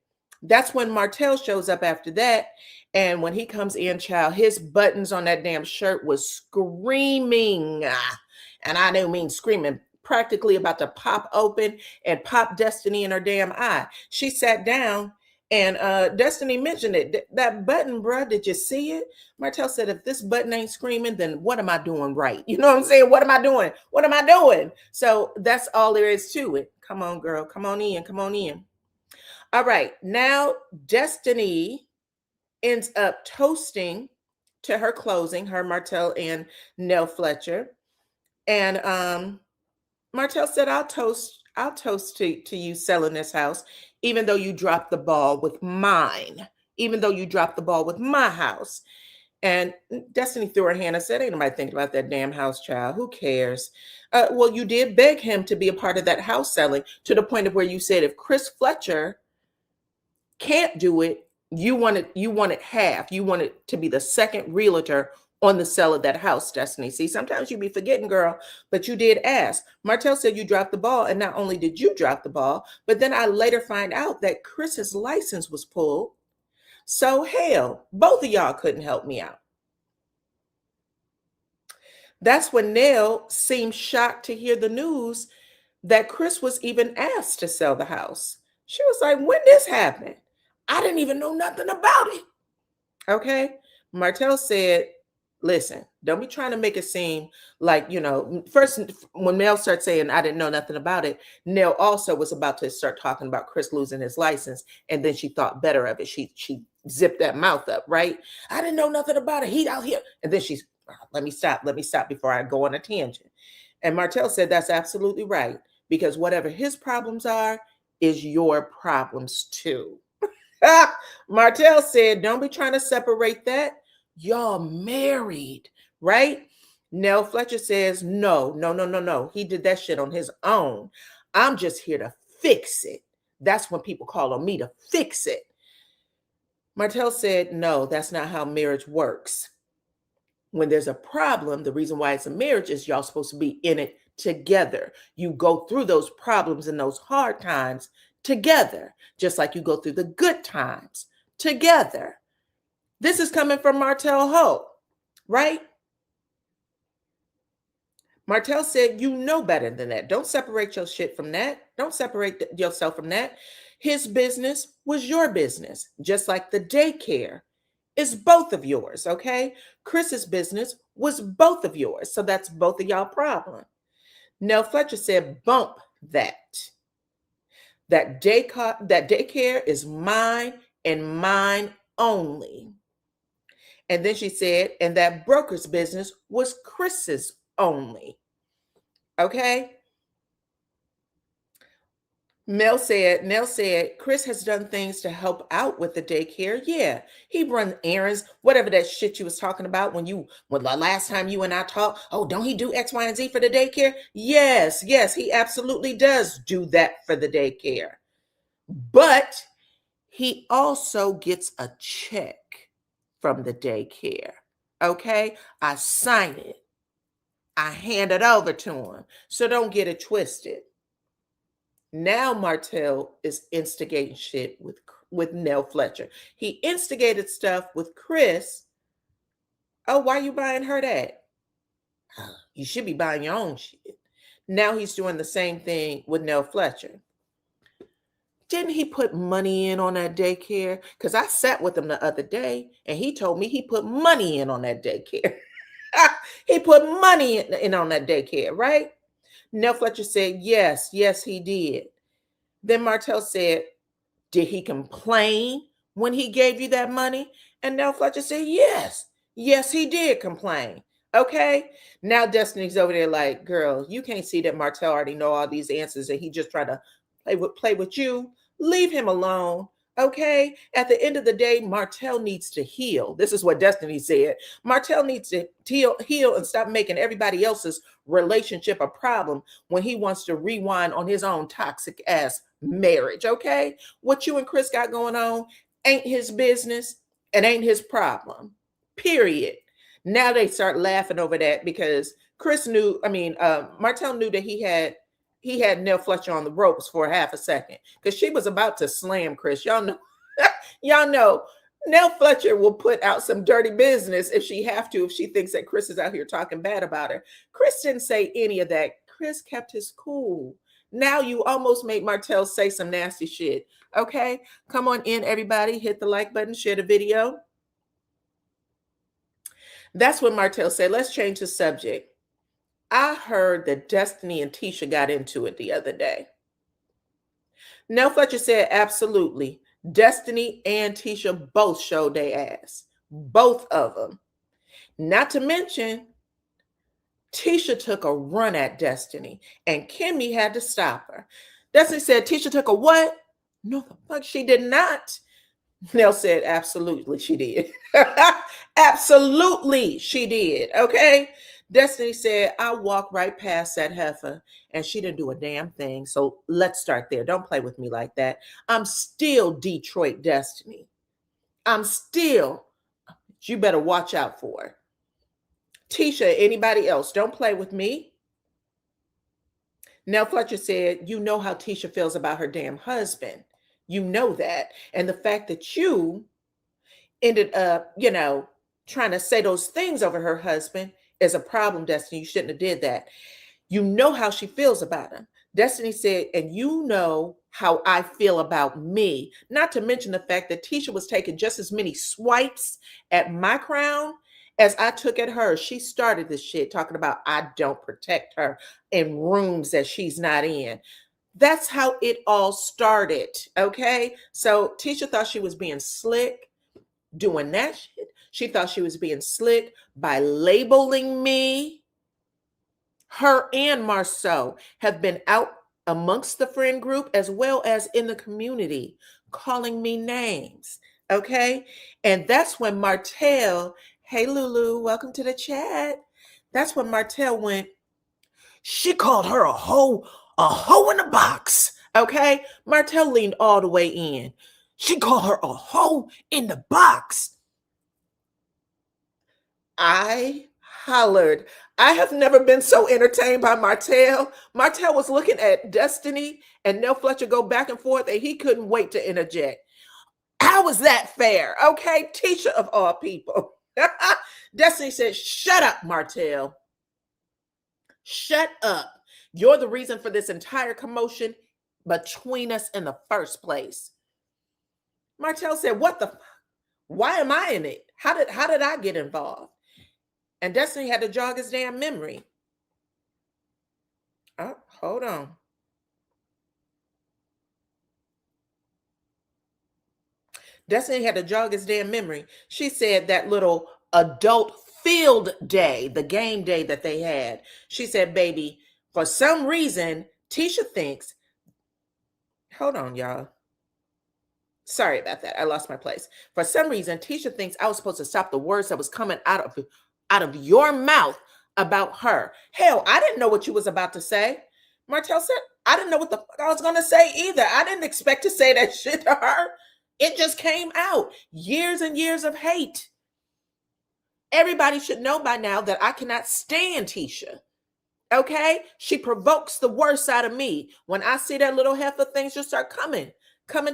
That's when Martell shows up after that. And when he comes in, child, his buttons on that damn shirt was screaming. And I don't mean screaming, practically about to pop open and pop Destiny in her damn eye. She sat down and Destiny mentioned it. That button, bruh, did you see it? Martell said, if this button ain't screaming, then what am I doing right? You know what I'm saying? What am I doing? What am I doing? So that's all there is to it. Come on, girl. Come on in. Come on in. All right. Now, Destiny ends up toasting to her closing, her Martell and Nell Fletcher. And Martell said, I'll toast to you selling this house, even though you dropped the ball with mine, even though you dropped the ball with my house. And Destiny threw her hand and said, ain't nobody thinking about that damn house, child. Who cares? Well, you did beg him to be a part of that house selling, to the point of where you said, if Chris Fletcher can't do it, you want it half. You want it to be the second realtor on the sale of that house, Destiny. See, sometimes you be forgetting, girl, but you did ask. Martell said you dropped the ball, and not only did you drop the ball, but then I later find out that Chris's license was pulled. So hell, both of y'all couldn't help me out. That's when Nell seemed shocked to hear the news that Chris was even asked to sell the house. She was like, when this happened? I didn't even know nothing about it. Okay. Martell said, listen, don't be trying to make it seem like, first, when Nell started saying, I didn't know nothing about it, Nell also was about to start talking about Chris losing his license. And then she thought better of it. She zipped that mouth up, right? I didn't know nothing about it. He's out here. And then she's, let me stop before I go on a tangent. And Martell said, that's absolutely right. Because whatever his problems are, is your problems too. Martell said, don't be trying to separate that. Y'all married, right? Nell Fletcher says, no. He did that shit on his own. I'm just here to fix it. That's when people call on me to fix it. Martell said, no, that's not how marriage works. When there's a problem, the reason why it's a marriage is y'all supposed to be in it together. You go through those problems and those hard times together, just like you go through the good times together. This is coming from Martell Hope, right? Martell said, you know better than that. Don't separate your shit from that. Don't separate yourself from that. His business was your business, just like the daycare is both of yours, okay? Chris's business was both of yours. So that's both of y'all problem. Nell Fletcher said, bump that. That daycare is mine and mine only. And then she said, and that broker's business was Chris's only. Okay? Nell said, Chris has done things to help out with the daycare. Yeah, he run errands, whatever that shit you was talking about when the last time you and I talked. Oh, don't he do X, Y, and Z for the daycare? Yes, he absolutely does do that for the daycare. But he also gets a check from the daycare. Okay, I sign it. I hand it over to him. So don't get it twisted. Now Martell is instigating shit with Nell Fletcher. He instigated stuff with Chris. Oh, why are you buying her that? You should be buying your own shit. Now he's doing the same thing with Nell Fletcher. Didn't he put money in on that daycare? Because I sat with him the other day and he told me he put money in on that daycare. He put money in on that daycare, right? Nell Fletcher said, yes, he did. Then Martell said, did he complain when he gave you that money? And Nell Fletcher said, yes, he did complain. Okay. Now Destiny's over there like, girl, you can't see that Martell already know all these answers and he just tried to play with you. Leave him alone. Okay. At the end of the day, Martell needs to heal. This is what Destiny said. Martell needs to heal and stop making everybody else's relationship a problem when he wants to rewind on his own toxic ass marriage. Okay. What you and Chris got going on ain't his business and ain't his problem. Period. Now they start laughing over that because Martell knew that he had Nell Fletcher on the ropes for half a second because she was about to slam Chris. Y'all know Nell Fletcher will put out some dirty business if she thinks that Chris is out here talking bad about her. Chris didn't say any of that. Chris kept his cool. Now you almost made Martell say some nasty shit. Okay, come on in, everybody. Hit the like button, share the video. That's what Martell said. Let's change the subject. I heard that Destiny and Tisha got into it the other day. Nell Fletcher said, absolutely. Destiny and Tisha both showed their ass. Both of them. Not to mention, Tisha took a run at Destiny and Kimmy had to stop her. Destiny said, Tisha took a what? No, the fuck she did not. Nell said, absolutely she did. Absolutely she did. Okay. Destiny said, I walked right past that heifer and she didn't do a damn thing. So let's start there. Don't play with me like that. I'm still Detroit Destiny. You better watch out for her. Tisha, anybody else, don't play with me. Nell Fletcher said, you know how Tisha feels about her damn husband. You know that. And the fact that you ended up, trying to say those things over her husband is a problem, Destiny. You shouldn't have did that. You know how she feels about him. Destiny said, and you know how I feel about me. Not to mention the fact that Tisha was taking just as many swipes at my crown as I took at her. She started this shit talking about I don't protect her in rooms that she's not in. That's how it all started, okay? So Tisha thought she was being slick doing that shit. She thought she was being slick by labeling me. Her and Marceau have been out amongst the friend group as well as in the community calling me names, okay? And that's when Martell, hey Lulu, welcome to the chat. That's when Martell went, she called her a hoe in a box, okay? Martell leaned all the way in. She called her a hoe in the box. I hollered. I have never been so entertained by Martell. Martell was looking at Destiny and Nell Fletcher go back and forth, and he couldn't wait to interject. How is that fair? Okay, Tisha of all people. Destiny said, shut up, Martell. Shut up. You're the reason for this entire commotion between us in the first place. Martell said, what the fuck? Why am I in it? How did I get involved? And Destiny had to jog his damn memory. Oh, hold on. Destiny had to jog his damn memory. She said that little adult field day, the game day that they had, she said, baby, for some reason, Tisha thinks, hold on, y'all. Sorry about that. I lost my place. For some reason, Tisha thinks I was supposed to stop the words that was coming out of your mouth about her. Hell, I didn't know what you was about to say. Martell said, I didn't know what the fuck I was going to say either. I didn't expect to say that shit to her. It just came out. Years and years of hate. Everybody should know by now that I cannot stand Tisha. Okay? She provokes the worst out of me. When I see that little heifer, things just start coming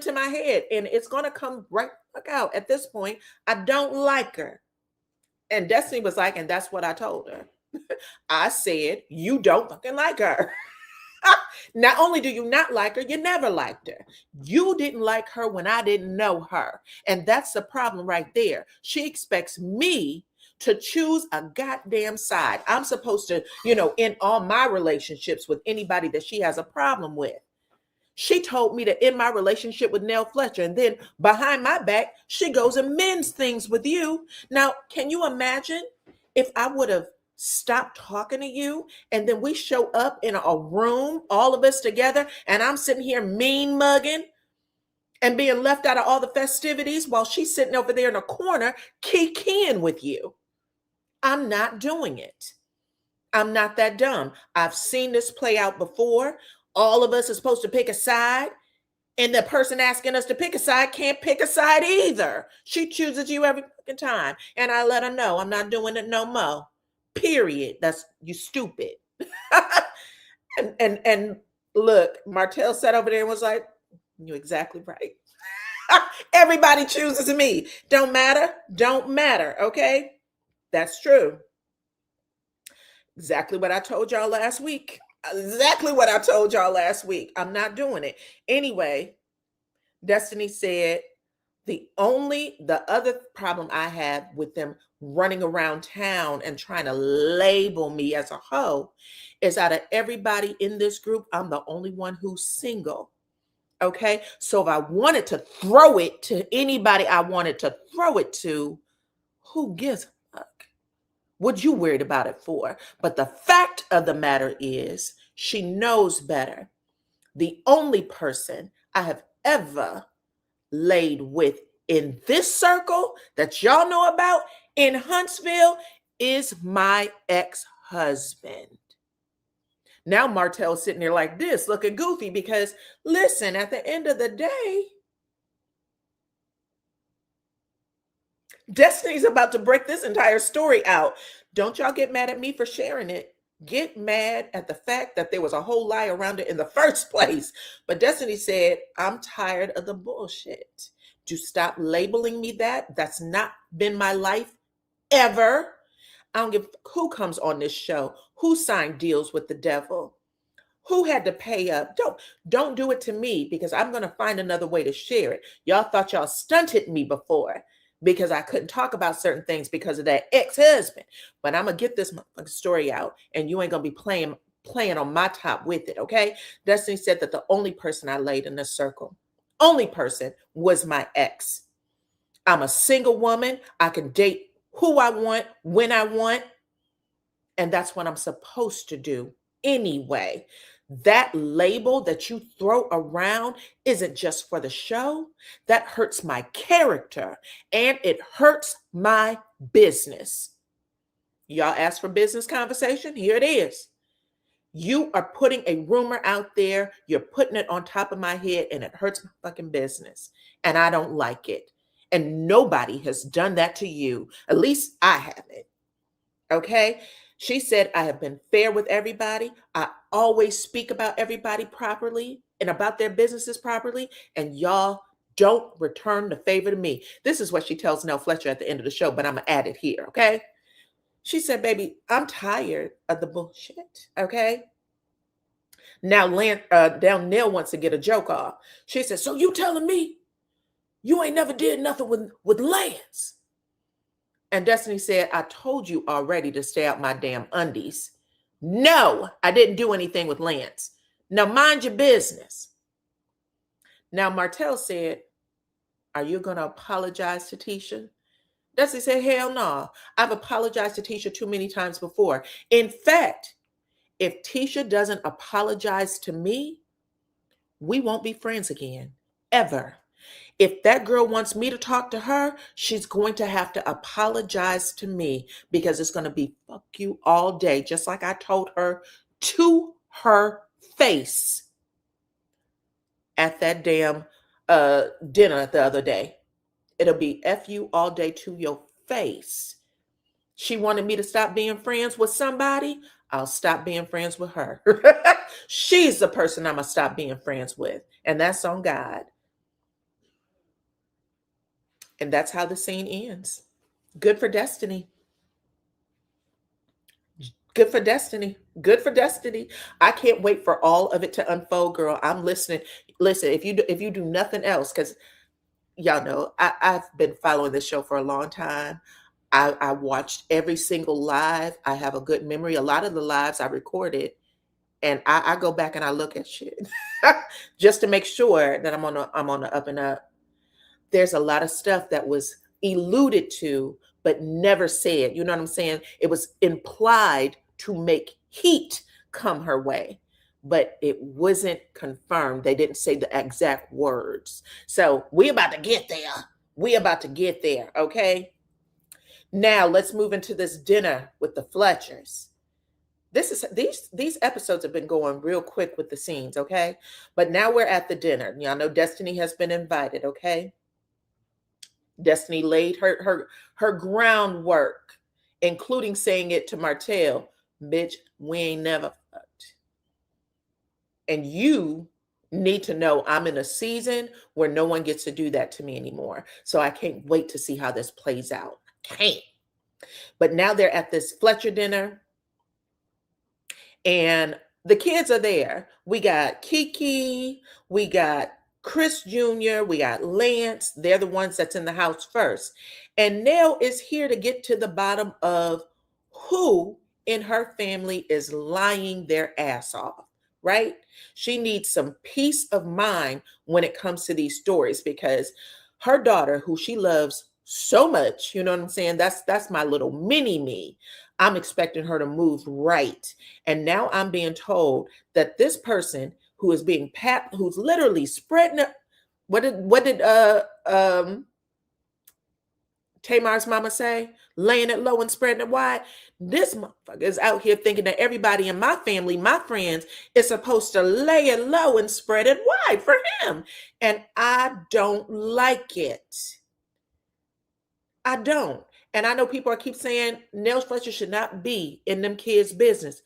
to my head. And it's going to come right back out. At this point, I don't like her. And Destiny was like, and that's what I told her. I said, you don't fucking like her. Not only do you not like her, you never liked her. You didn't like her when I didn't know her. And that's the problem right there. She expects me to choose a goddamn side. I'm supposed to, end all my relationships with anybody that she has a problem with. She told me to end my relationship with Nell Fletcher. And then behind my back, she goes and mends things with you. Now, can you imagine if I would have stopped talking to you and then we show up in a room, all of us together, and I'm sitting here mean mugging and being left out of all the festivities while she's sitting over there in a corner kikiing with you? I'm not doing it. I'm not that dumb. I've seen this play out before. All of us are supposed to pick a side, and the person asking us to pick a side can't pick a side either. She chooses you every fucking time. And I let her know I'm not doing it no more. Period. That's you stupid. and look, Martell sat over there and was like, you're exactly right. Everybody chooses me. Don't matter. Okay? That's true. Exactly what I told y'all last week. I'm not doing it. Anyway, Destiny said the other problem I have with them running around town and trying to label me as a hoe is out of everybody in this group, I'm the only one who's single. Okay. So if I wanted to throw it to anybody I wanted to throw it to, who gives a fuck? What you worried about it for? But the fact of the matter is, she knows better. The only person I have ever laid with in this circle that y'all know about in Huntsville is my ex-husband. Now Martell's sitting there like this, looking goofy, because listen, at the end of the day, Destiny's about to break this entire story out. Don't y'all get mad at me for sharing it. Get mad at the fact that there was a whole lie around it in the first place. But Destiny said, I'm tired of the bullshit. To stop labeling me that. That's not been my life ever. I don't give who comes on this show, who signed deals with the devil, who had to pay up. Don't do it to me, because I'm going to find another way to share it. Y'all thought y'all stunted me before because I couldn't talk about certain things because of that ex-husband. But I'm going to get this story out, and you ain't going to be playing on my top with it, okay? Destiny said that the only person I laid in this circle, only person, was my ex. I'm a single woman. I can date who I want, when I want, and that's what I'm supposed to do anyway. That label that you throw around isn't just for the show. That hurts my character, and it hurts my business. Y'all asked for business conversation? Here it is. You are putting a rumor out there. You're putting it on top of my head, and it hurts my fucking business. And I don't like it. And nobody has done that to you. At least I haven't. Okay? She said, I have been fair with everybody. I always speak about everybody properly and about their businesses properly. And y'all don't return the favor to me. This is what she tells Nell Fletcher at the end of the show, but I'm going to add it here. Okay? She said, baby, I'm tired of the bullshit. Okay? Now, Nell wants to get a joke off. She said, so you telling me you ain't never did nothing with Lance? And Destiny said, I told you already to stay out my damn undies. No, I didn't do anything with Lance. Now mind your business. Now Martell said, are you going to apologize to Tisha? Dusty said, hell no. I've apologized to Tisha too many times before. In fact, if Tisha doesn't apologize to me, we won't be friends again, ever. If that girl wants me to talk to her, she's going to have to apologize to me, because it's going to be fuck you all day, just like I told her to her face at that damn dinner the other day. It'll be F you all day to your face. She wanted me to stop being friends with somebody. I'll stop being friends with her. She's the person I'm going to stop being friends with. And that's on God. And that's how the scene ends. Good for Destiny. Good for Destiny. Good for Destiny. I can't wait for all of it to unfold, girl. I'm listening. Listen, if you do nothing else, because y'all know I've been following this show for a long time. I watched every single live. I have a good memory. A lot of the lives I recorded, and I go back and I look at shit just to make sure that I'm on the up and up. There's a lot of stuff that was alluded to but never said. You know what I'm saying? It was implied to make heat come her way, but it wasn't confirmed. They didn't say the exact words. So we about to get there. We about to get there, okay? Now let's move into this dinner with the Fletchers. These episodes have been going real quick with the scenes, okay? But now we're at the dinner. Y'all know Destiny has been invited, okay? Destiny laid her groundwork, including saying it to Martell, bitch, we ain't never fucked. And you need to know I'm in a season where no one gets to do that to me anymore. So I can't wait to see how this plays out. Can't. But now they're at this Fletcher dinner, and the kids are there. We got Kiki, we got Chris Jr., we got Lance. They're the ones that's in the house first. And Nell is here to get to the bottom of who in her family is lying their ass off, right? She needs some peace of mind when it comes to these stories, because her daughter, who she loves so much, you know what I'm saying? That's my little mini me. I'm expecting her to move right. And now I'm being told that this person who is being who's literally spreading it. What did Tamar's mama say? Laying it low and spreading it wide. This motherfucker is out here thinking that everybody in my family, my friends, is supposed to lay it low and spread it wide for him. And I don't like it. I don't. And I know people keep saying Nell Fletcher should not be in them kids' business.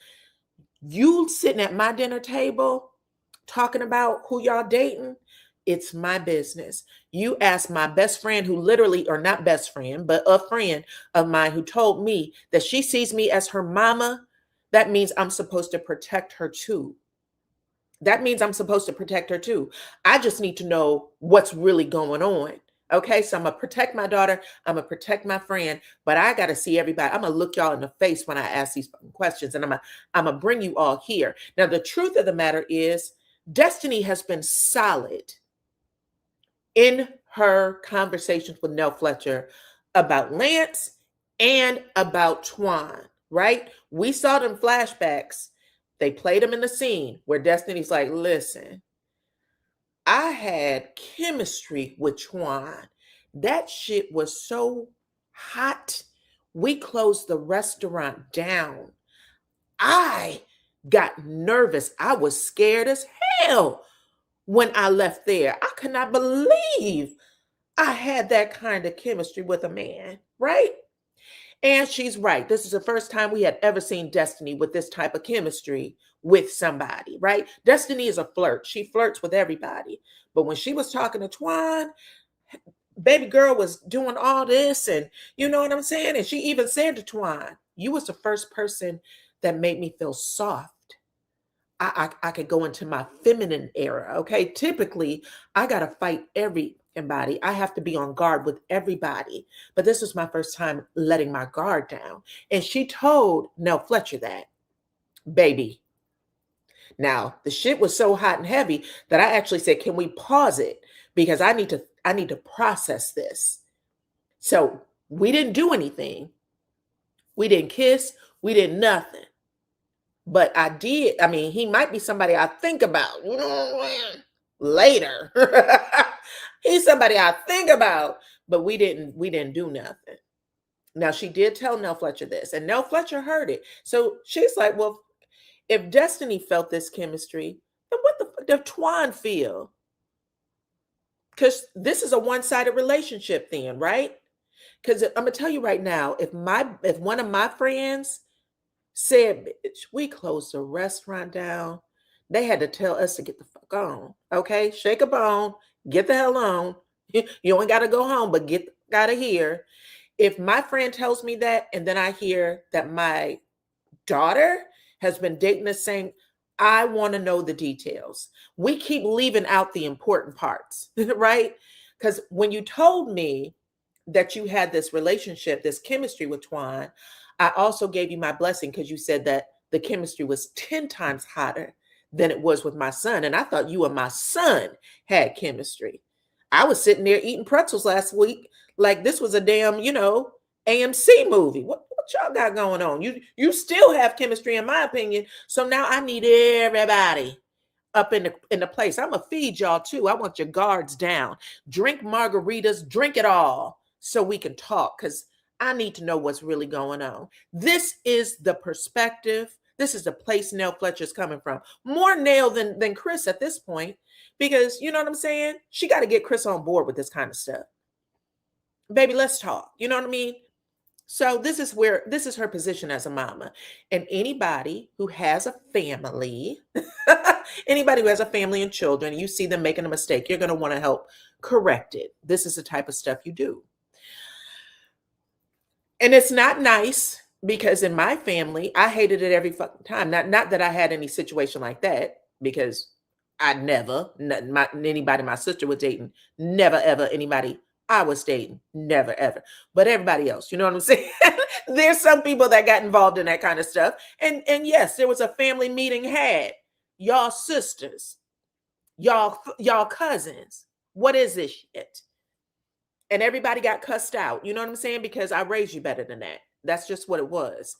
You sitting at my dinner table talking about who y'all dating, it's my business. You ask my best friend, who literally, or not best friend, but a friend of mine, who told me that she sees me as her mama. That means I'm supposed to protect her too. That means I'm supposed to protect her too. I just need to know what's really going on. Okay, so I'm going to protect my daughter. I'm going to protect my friend, but I got to see everybody. I'm going to look y'all in the face when I ask these questions, and I'm going to bring you all here. Now, the truth of the matter is, Destiny has been solid in her conversations with Nell Fletcher about Lance and about Twan, right? We saw them flashbacks. They played them in the scene where Destiny's like, listen, I had chemistry with Twan. That shit was so hot. We closed the restaurant down. I got nervous. I was scared as hell when I left there. I could not believe I had that kind of chemistry with a man, right? And she's right. This is the first time we had ever seen Destiny with this type of chemistry with somebody, right? Destiny is a flirt. She flirts with everybody. But when she was talking to Twan, baby girl was doing all this, and you know what I'm saying? And she even said to Twan, you was the first person that made me feel soft. I could go into my feminine era, okay? Typically, I got to fight everybody. I have to be on guard with everybody. But this was my first time letting my guard down. And she told Nell Fletcher that. baby. Now, the shit was so hot and heavy that I actually said, can we pause it? Because I need to process this. So we didn't do anything. We didn't kiss. We did nothing. But I did. I mean, he might be somebody I think about, you know, later. He's somebody I think about, but we didn't do nothing. Now she did tell Nell Fletcher this, and Nell Fletcher heard it. So she's like, well, if Destiny felt this chemistry, then what the fuck does Twan feel? Because this is a one-sided relationship then, right? Because I'm gonna tell you right now, if one of my friends said, bitch, we closed the restaurant down, they had to tell us to get the fuck on. Okay, shake a bone, get the hell on. You ain't gotta go home, but get out of here. If my friend tells me that, and then I hear that my daughter has been dating the same, I want to know the details. We keep leaving out the important parts, right? Because when you told me that you had this relationship, this chemistry with Twan, I also gave you my blessing because you said that the chemistry was 10 times hotter than it was with my son. And I thought you and my son had chemistry. I was sitting there eating pretzels last week like this was a damn, AMC movie. What y'all got going on? You still have chemistry, in my opinion. So now I need everybody up in the place. I'm gonna feed y'all too. I want your guards down. Drink margaritas, drink it all, so we can talk. Because I need to know what's really going on. This is the perspective. This is the place Nell Fletcher's coming from. More Nell than Chris at this point, because you know what I'm saying? She got to get Chris on board with this kind of stuff. Baby, let's talk. You know what I mean? So this is her position as a mama. And anybody who has a family, anybody who has a family and children, you see them making a mistake, you're going to want to help correct it. This is the type of stuff you do. And it's not nice because in my family, I hated it every fucking time. Not that I had any situation like that, because I never, anybody my sister was dating, never ever anybody I was dating, never ever. But everybody else, you know what I'm saying? There's some people that got involved in that kind of stuff. And yes, there was a family meeting had. Y'all sisters, y'all cousins. What is this shit? And everybody got cussed out. You know what I'm saying? Because I raised you better than that. That's just what it was.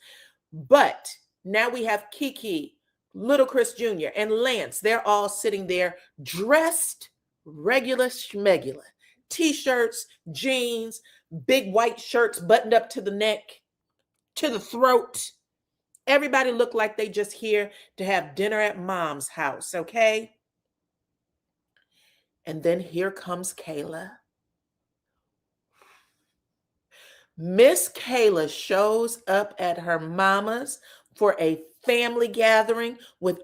But now we have Kiki, Little Chris Jr., and Lance. They're all sitting there dressed regular schmegular. T-shirts, jeans, big white shirts buttoned up to the neck, to the throat. Everybody looked like they just here to have dinner at mom's house, okay? And then here comes Kayla. Miss Kayla shows up at her mama's for a family gathering with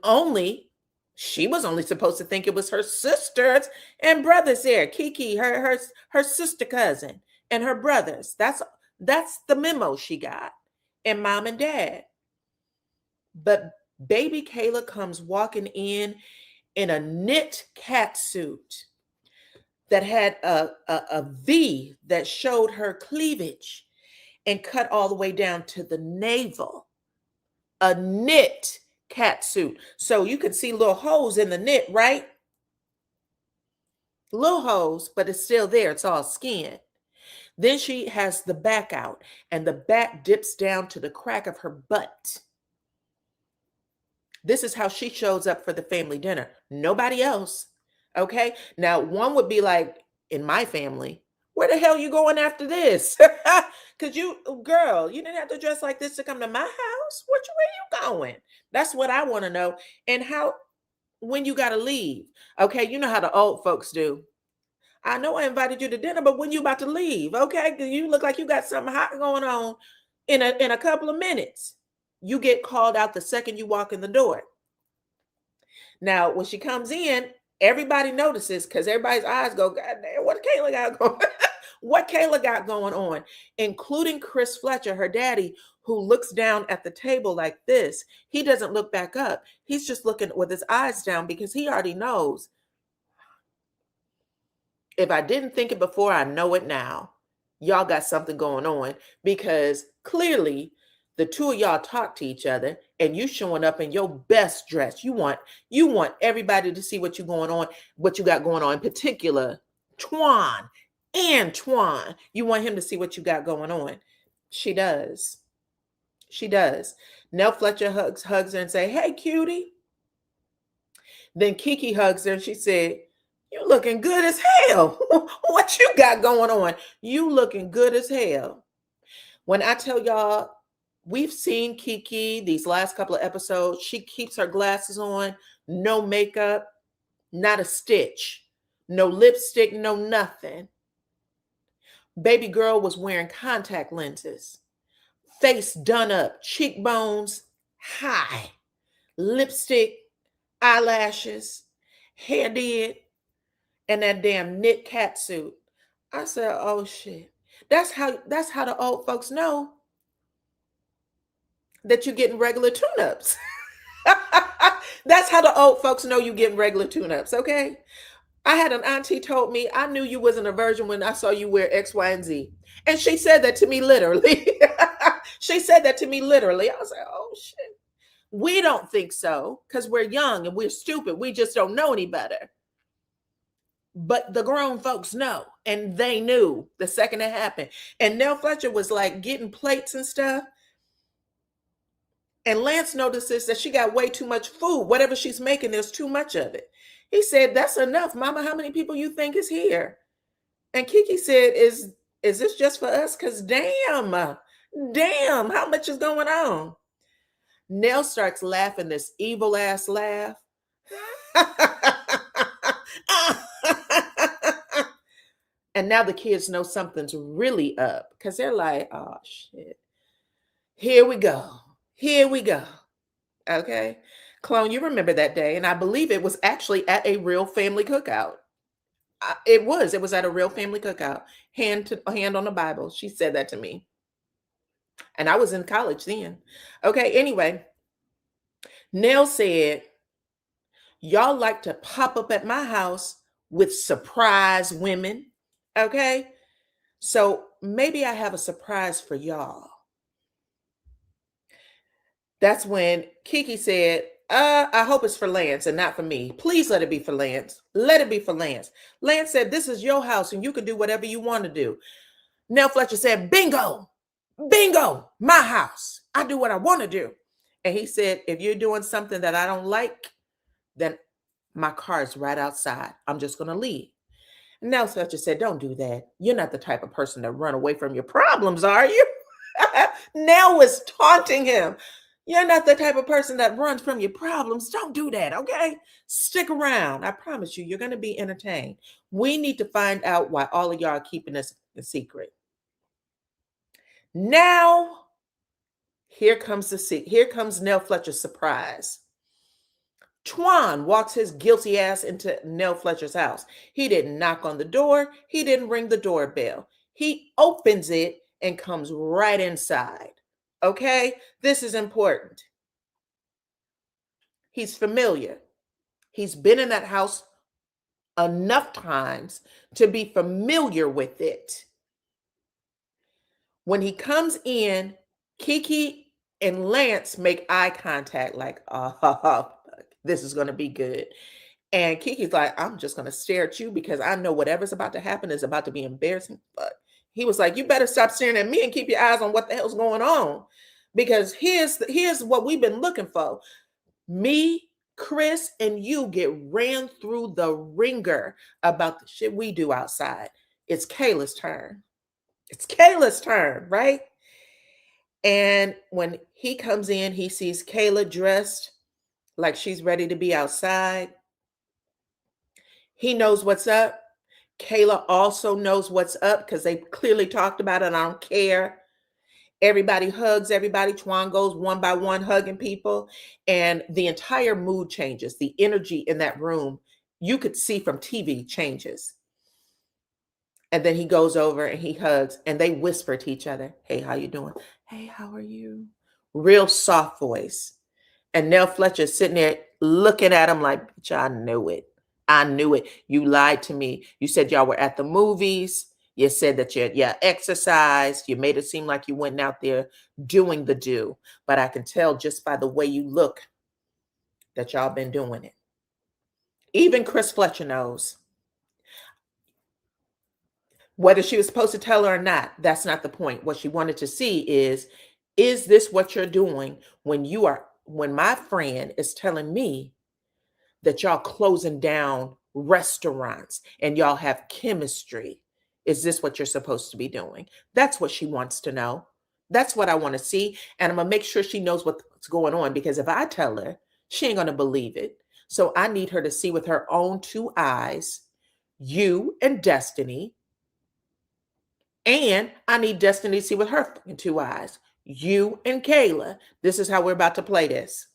she was only supposed to think it was her sisters and brothers there. Kiki, her sister cousin, and her brothers. That's the memo she got. And mom and dad. But baby Kayla comes walking in a knit catsuit that had a V that showed her cleavage and cut all the way down to the navel. A knit catsuit. So you can see little holes in the knit, right? Little holes, but it's still there. It's all skin. Then she has the back out, and the back dips down to the crack of her butt. This is how she shows up for the family dinner. Nobody else. Okay? Now, one would be like, in my family, where the hell you going after this? Because girl, you didn't have to dress like this to come to my house. Where you going? That's what I want to know. And when you got to leave. Okay, you know how the old folks do. I know I invited you to dinner, but when you about to leave, okay? Because you look like you got something hot going on in a couple of minutes. You get called out the second you walk in the door. Now, when she comes in, everybody notices because everybody's eyes go, God damn, what Kayla got going? What Kayla got going on, including Chris Fletcher, her daddy, who looks down at the table like this. He doesn't look back up. He's just looking with his eyes down because he already knows. If I didn't think it before, I know it now. Y'all got something going on because clearly the two of y'all talk to each other and you showing up in your best dress. You want everybody to see what you got going on, in particular Twan. You want him to see what you got going on. She does. Nell Fletcher hugs her and say, "Hey, cutie." Then Kiki hugs her and she said, "You looking good as hell. What you got going on? You looking good as hell." When I tell y'all, we've seen Kiki these last couple of episodes. She keeps her glasses on, no makeup, not a stitch, no lipstick, no nothing. Baby girl was wearing contact lenses, face done up, cheekbones high, lipstick, eyelashes, hair did, and that damn knit catsuit. I said, "Oh shit." That's how the old folks know that you're getting regular tune-ups. That's how the old folks know you getting regular tune-ups, okay? I had an auntie told me, "I knew you wasn't a virgin when I saw you wear X, Y, and Z." And she said that to me literally. She said that to me literally. I was like, "Oh shit." We don't think so because we're young and we're stupid. We just don't know any better. But the grown folks know, and they knew the second it happened. And Nell Fletcher was like getting plates and stuff. And Lance notices that she got way too much food. Whatever she's making, there's too much of it. He said, "That's enough, Mama. How many people you think is here?" And Kiki said, Is this just for us? Because damn, how much is going on?" Nell starts laughing this evil ass laugh. And now the kids know something's really up because they're like, "Oh shit. Here we go. Okay. Clone, you remember that day. And I believe it was actually at a real family cookout. It was at a real family cookout. Hand on the Bible. She said that to me. And I was in college then. Okay. Anyway, Nell said, "Y'all like to pop up at my house with surprise women. Okay. So maybe I have a surprise for y'all." That's when Kiki said, "I hope it's for Lance and not for me. Please let it be for Lance. Let it be for Lance." Lance said, "This is your house and you can do whatever you want to do." Nell Fletcher said, "Bingo, my house. I do what I want to do." And he said, "If you're doing something that I don't like, then my car's right outside. I'm just going to leave." Nell Fletcher said, "Don't do that. You're not the type of person to run away from your problems, are you?" Nell was taunting him. "You're not the type of person that runs from your problems. Don't do that, okay? Stick around. I promise you're going to be entertained. We need to find out why all of y'all are keeping this a secret." Now, here comes Nell Fletcher's surprise. Twan walks his guilty ass into Nell Fletcher's house. He didn't knock on the door. He didn't ring the doorbell. He opens it and comes right inside. Okay, this is important. He's familiar. He's been in that house enough times to be familiar with it. When he comes in, Kiki and Lance make eye contact like, "Oh, this is going to be good." And Kiki's like, "I'm just going to stare at you because I know whatever's about to happen is about to be embarrassing." But he was like, "You better stop staring at me and keep your eyes on what the hell's going on. Because here's what we've been looking for. Me, Chris, and you get ran through the ringer about the shit we do outside. It's Kayla's turn. Right?" And when he comes in, he sees Kayla dressed like she's ready to be outside. He knows what's up. Kayla also knows what's up because they clearly talked about it. I don't care. Everybody hugs everybody. Twan goes one by one hugging people. And the entire mood changes. The energy in that room, you could see from TV, changes. And then he goes over and he hugs and they whisper to each other, "Hey, how you doing? Hey, how are you?" Real soft voice. And Nell Fletcher's sitting there looking at him like, "Bitch, I knew it. You lied to me. You said y'all were at the movies. You said that you exercised. You made it seem like you went out there doing the do. But I can tell just by the way you look that y'all been doing it. Even Chris Fletcher knows. Whether she was supposed to tell her or not, that's not the point. What she wanted to see is this what you're doing when my friend is telling me that y'all closing down restaurants and y'all have chemistry? Is this what you're supposed to be doing? That's what she wants to know. That's what I want to see. And I'm going to make sure she knows what's going on, because if I tell her, she ain't going to believe it. So I need her to see with her own two eyes, you and Destiny. And I need Destiny to see with her two eyes, you and Kayla. This is how we're about to play this.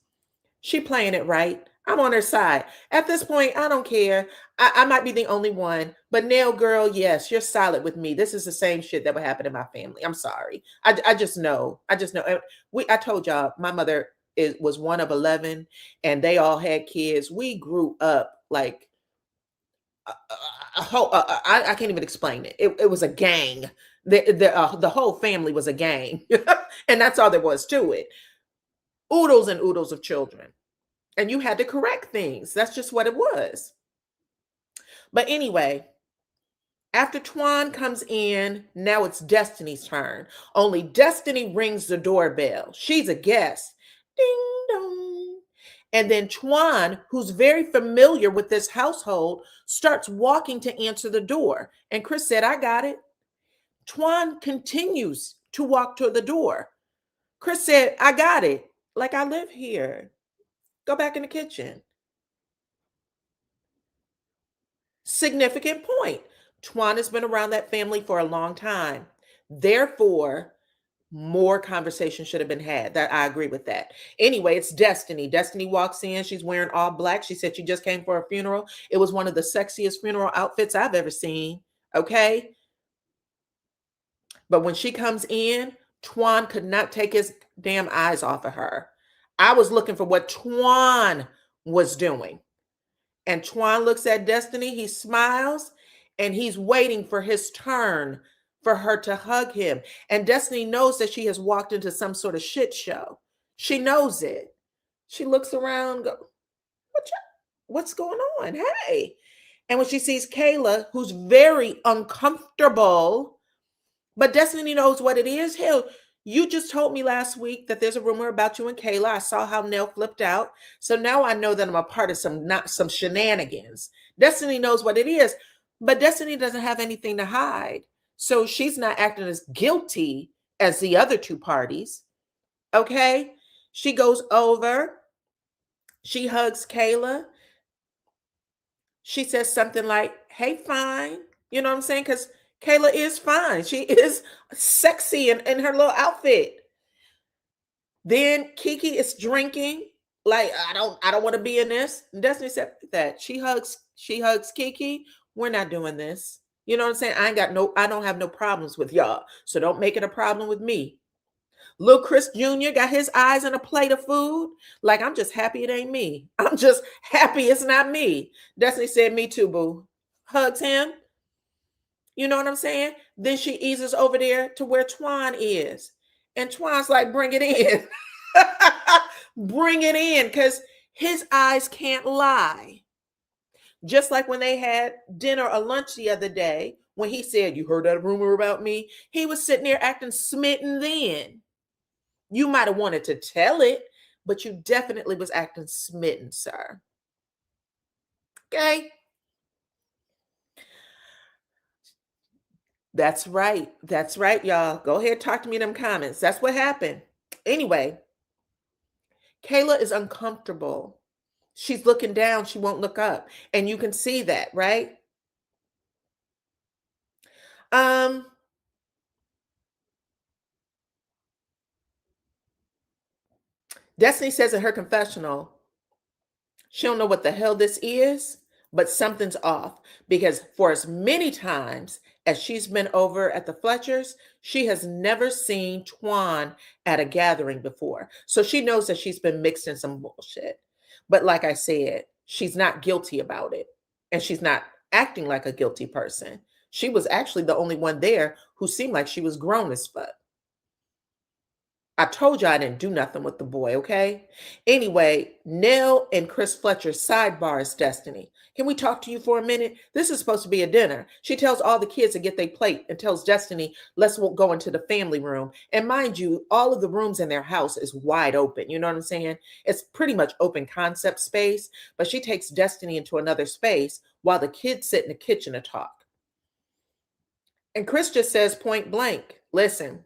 She playing it right. I'm on her side. At this point, I don't care. I might be the only one, but Nail Girl, yes, you're solid with me. This is the same shit that would happen in my family. I'm sorry. I just know. I just know. I told y'all, my mother was one of 11, and they all had kids. We grew up like a whole. I can't even explain it. It was a gang. The whole family was a gang, and that's all there was to it. Oodles and oodles of children. And you had to correct things. That's just what it was. But anyway, after Twan comes in, now it's Destiny's turn. Only Destiny rings the doorbell. She's a guest. Ding dong. And then Twan, who's very familiar with this household, starts walking to answer the door. And Chris said, I got it. Twan continues to walk to the door. Chris said, I got it. Like, I live here. Go back in the kitchen. Significant point. Twan has been around that family for a long time. Therefore, more conversation should have been had. That I agree with that. Anyway, it's Destiny. Destiny walks in. She's wearing all black. She said she just came for a funeral. It was one of the sexiest funeral outfits I've ever seen. Okay. But when she comes in, Twan could not take his damn eyes off of her. I was looking for what Twan was doing. And Twan looks at Destiny, he smiles, and he's waiting for his turn for her to hug him. And Destiny knows that she has walked into some sort of shit show. She knows it. She looks around, what's going on? Hey. And when she sees Kayla, who's very uncomfortable, but Destiny knows what it is. Hell, you just told me last week that there's a rumor about you and Kayla. I saw how Nell flipped out. So now I know that I'm a part of some shenanigans. Destiny knows what it is, but Destiny doesn't have anything to hide. So she's not acting as guilty as the other two parties. Okay? She goes over. She hugs Kayla. She says something like, hey, fine. You know what I'm saying? Because Kayla is fine. She is sexy in her little outfit. Then Kiki is drinking. Like, I don't want to be in this. And Destiny said that. She hugs Kiki. We're not doing this. You know what I'm saying? I don't have no problems with y'all. So don't make it a problem with me. Little Chris Jr. got his eyes on a plate of food. Like, I'm just happy it ain't me. I'm just happy it's not me. Destiny said, me too, boo. Hugs him. You know what I'm saying? Then she eases over there to where Twan is. And Twan's like, bring it in. Bring it in, because his eyes can't lie. Just like when they had dinner or lunch the other day, when he said, you heard that rumor about me? He was sitting there acting smitten then. You might have wanted to tell it, but you definitely was acting smitten, sir. Okay? That's right. That's right, y'all. Go ahead, talk to me in them comments. That's what happened. Anyway, Kayla is uncomfortable. She's looking down. She won't look up. And you can see that, right? Destiny says in her confessional, she don't know what the hell this is, but something's off, because for as many times as she's been over at the Fletchers, she has never seen Twan at a gathering before. So she knows that she's been mixed in some bullshit. But like I said, she's not guilty about it. And she's not acting like a guilty person. She was actually the only one there who seemed like she was grown as fuck. I told you I didn't do nothing with the boy, okay? Anyway, Nell and Chris Fletcher's sidebar is Destiny. Can we talk to you for a minute? This is supposed to be a dinner. She tells all the kids to get their plate and tells Destiny, let's go into the family room. And mind you, all of the rooms in their house is wide open. You know what I'm saying? It's pretty much open concept space, but she takes Destiny into another space while the kids sit in the kitchen to talk. And Chris just says point blank, listen,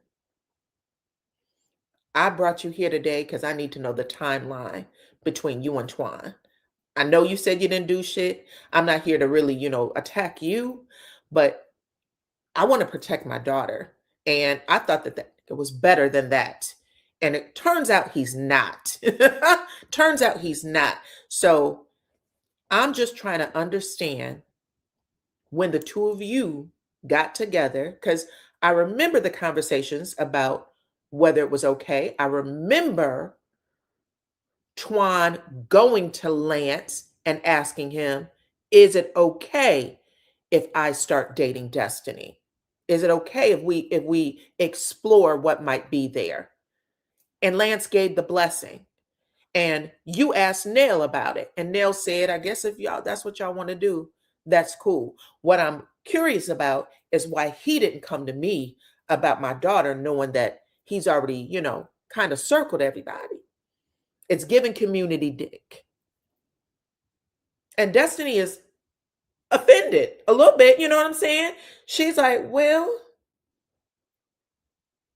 I brought you here today because I need to know the timeline between you and Twan. I know you said you didn't do shit. I'm not here to really, attack you, but I want to protect my daughter. And I thought that it was better than that. And it turns out he's not. Turns out he's not. So I'm just trying to understand when the two of you got together, because I remember the conversations about whether it was okay. I remember Twan going to Lance and asking him, is it okay if I start dating Destiny? Is it okay if we explore what might be there? And Lance gave the blessing. And you asked Nell about it. And Nell said, I guess if y'all, that's what y'all want to do, that's cool. What I'm curious about is why he didn't come to me about my daughter, knowing that he's already, kind of circled everybody. It's giving community dick. And Destiny is offended a little bit, you know what I'm saying? She's like, well,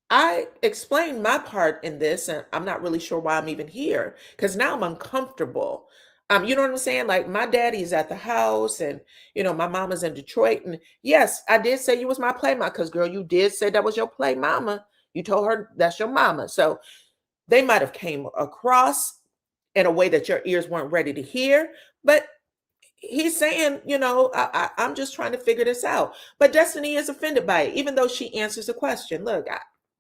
I explained my part in this, and I'm not really sure why I'm even here, because now I'm uncomfortable. You know what I'm saying? Like, my daddy's at the house, and my mama's in Detroit. And yes, I did say you was my play mama, because girl, you did say that was your play mama. You told her that's your mama. So they might have came across in a way that your ears weren't ready to hear, but he's saying, I'm just trying to figure this out. But Destiny is offended by it, even though she answers the question. Look,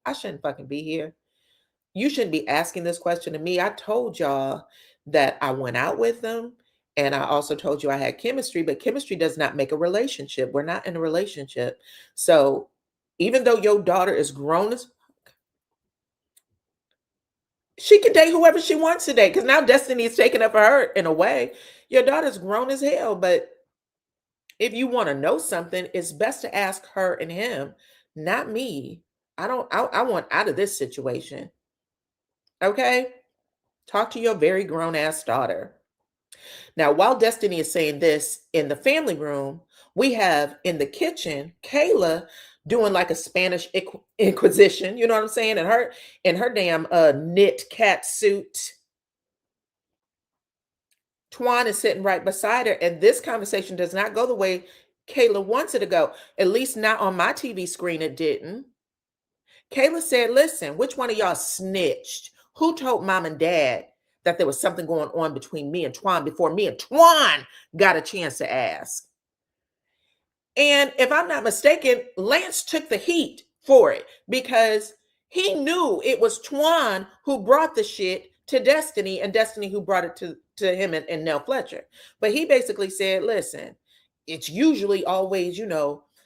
I shouldn't fucking be here. You shouldn't be asking this question to me. I told y'all that I went out with them, and I also told you I had chemistry, but chemistry does not make a relationship. We're not in a relationship. So even though your daughter is grown as she can date whoever she wants to date, because now Destiny is taking up for her in a way. Your daughter's grown as hell, but if you want to know something, it's best to ask her and him, not me. I want out of this situation. Okay? Talk to your very grown ass daughter. Now, while Destiny is saying this in the family room, we have in the kitchen Kayla doing like a Spanish Inquisition. You know what I'm saying? In her damn knit cat suit. Twan is sitting right beside her, and this conversation does not go the way Kayla wants it to go. At least not on my TV screen, it didn't. Kayla said, listen, which one of y'all snitched? Who told mom and dad that there was something going on between me and Twan before me and Twan got a chance to ask? And if I'm not mistaken, Lance took the heat for it because he knew it was Twan who brought the shit to Destiny, and Destiny who brought it to him and Nell Fletcher. But he basically said, listen, it's usually always,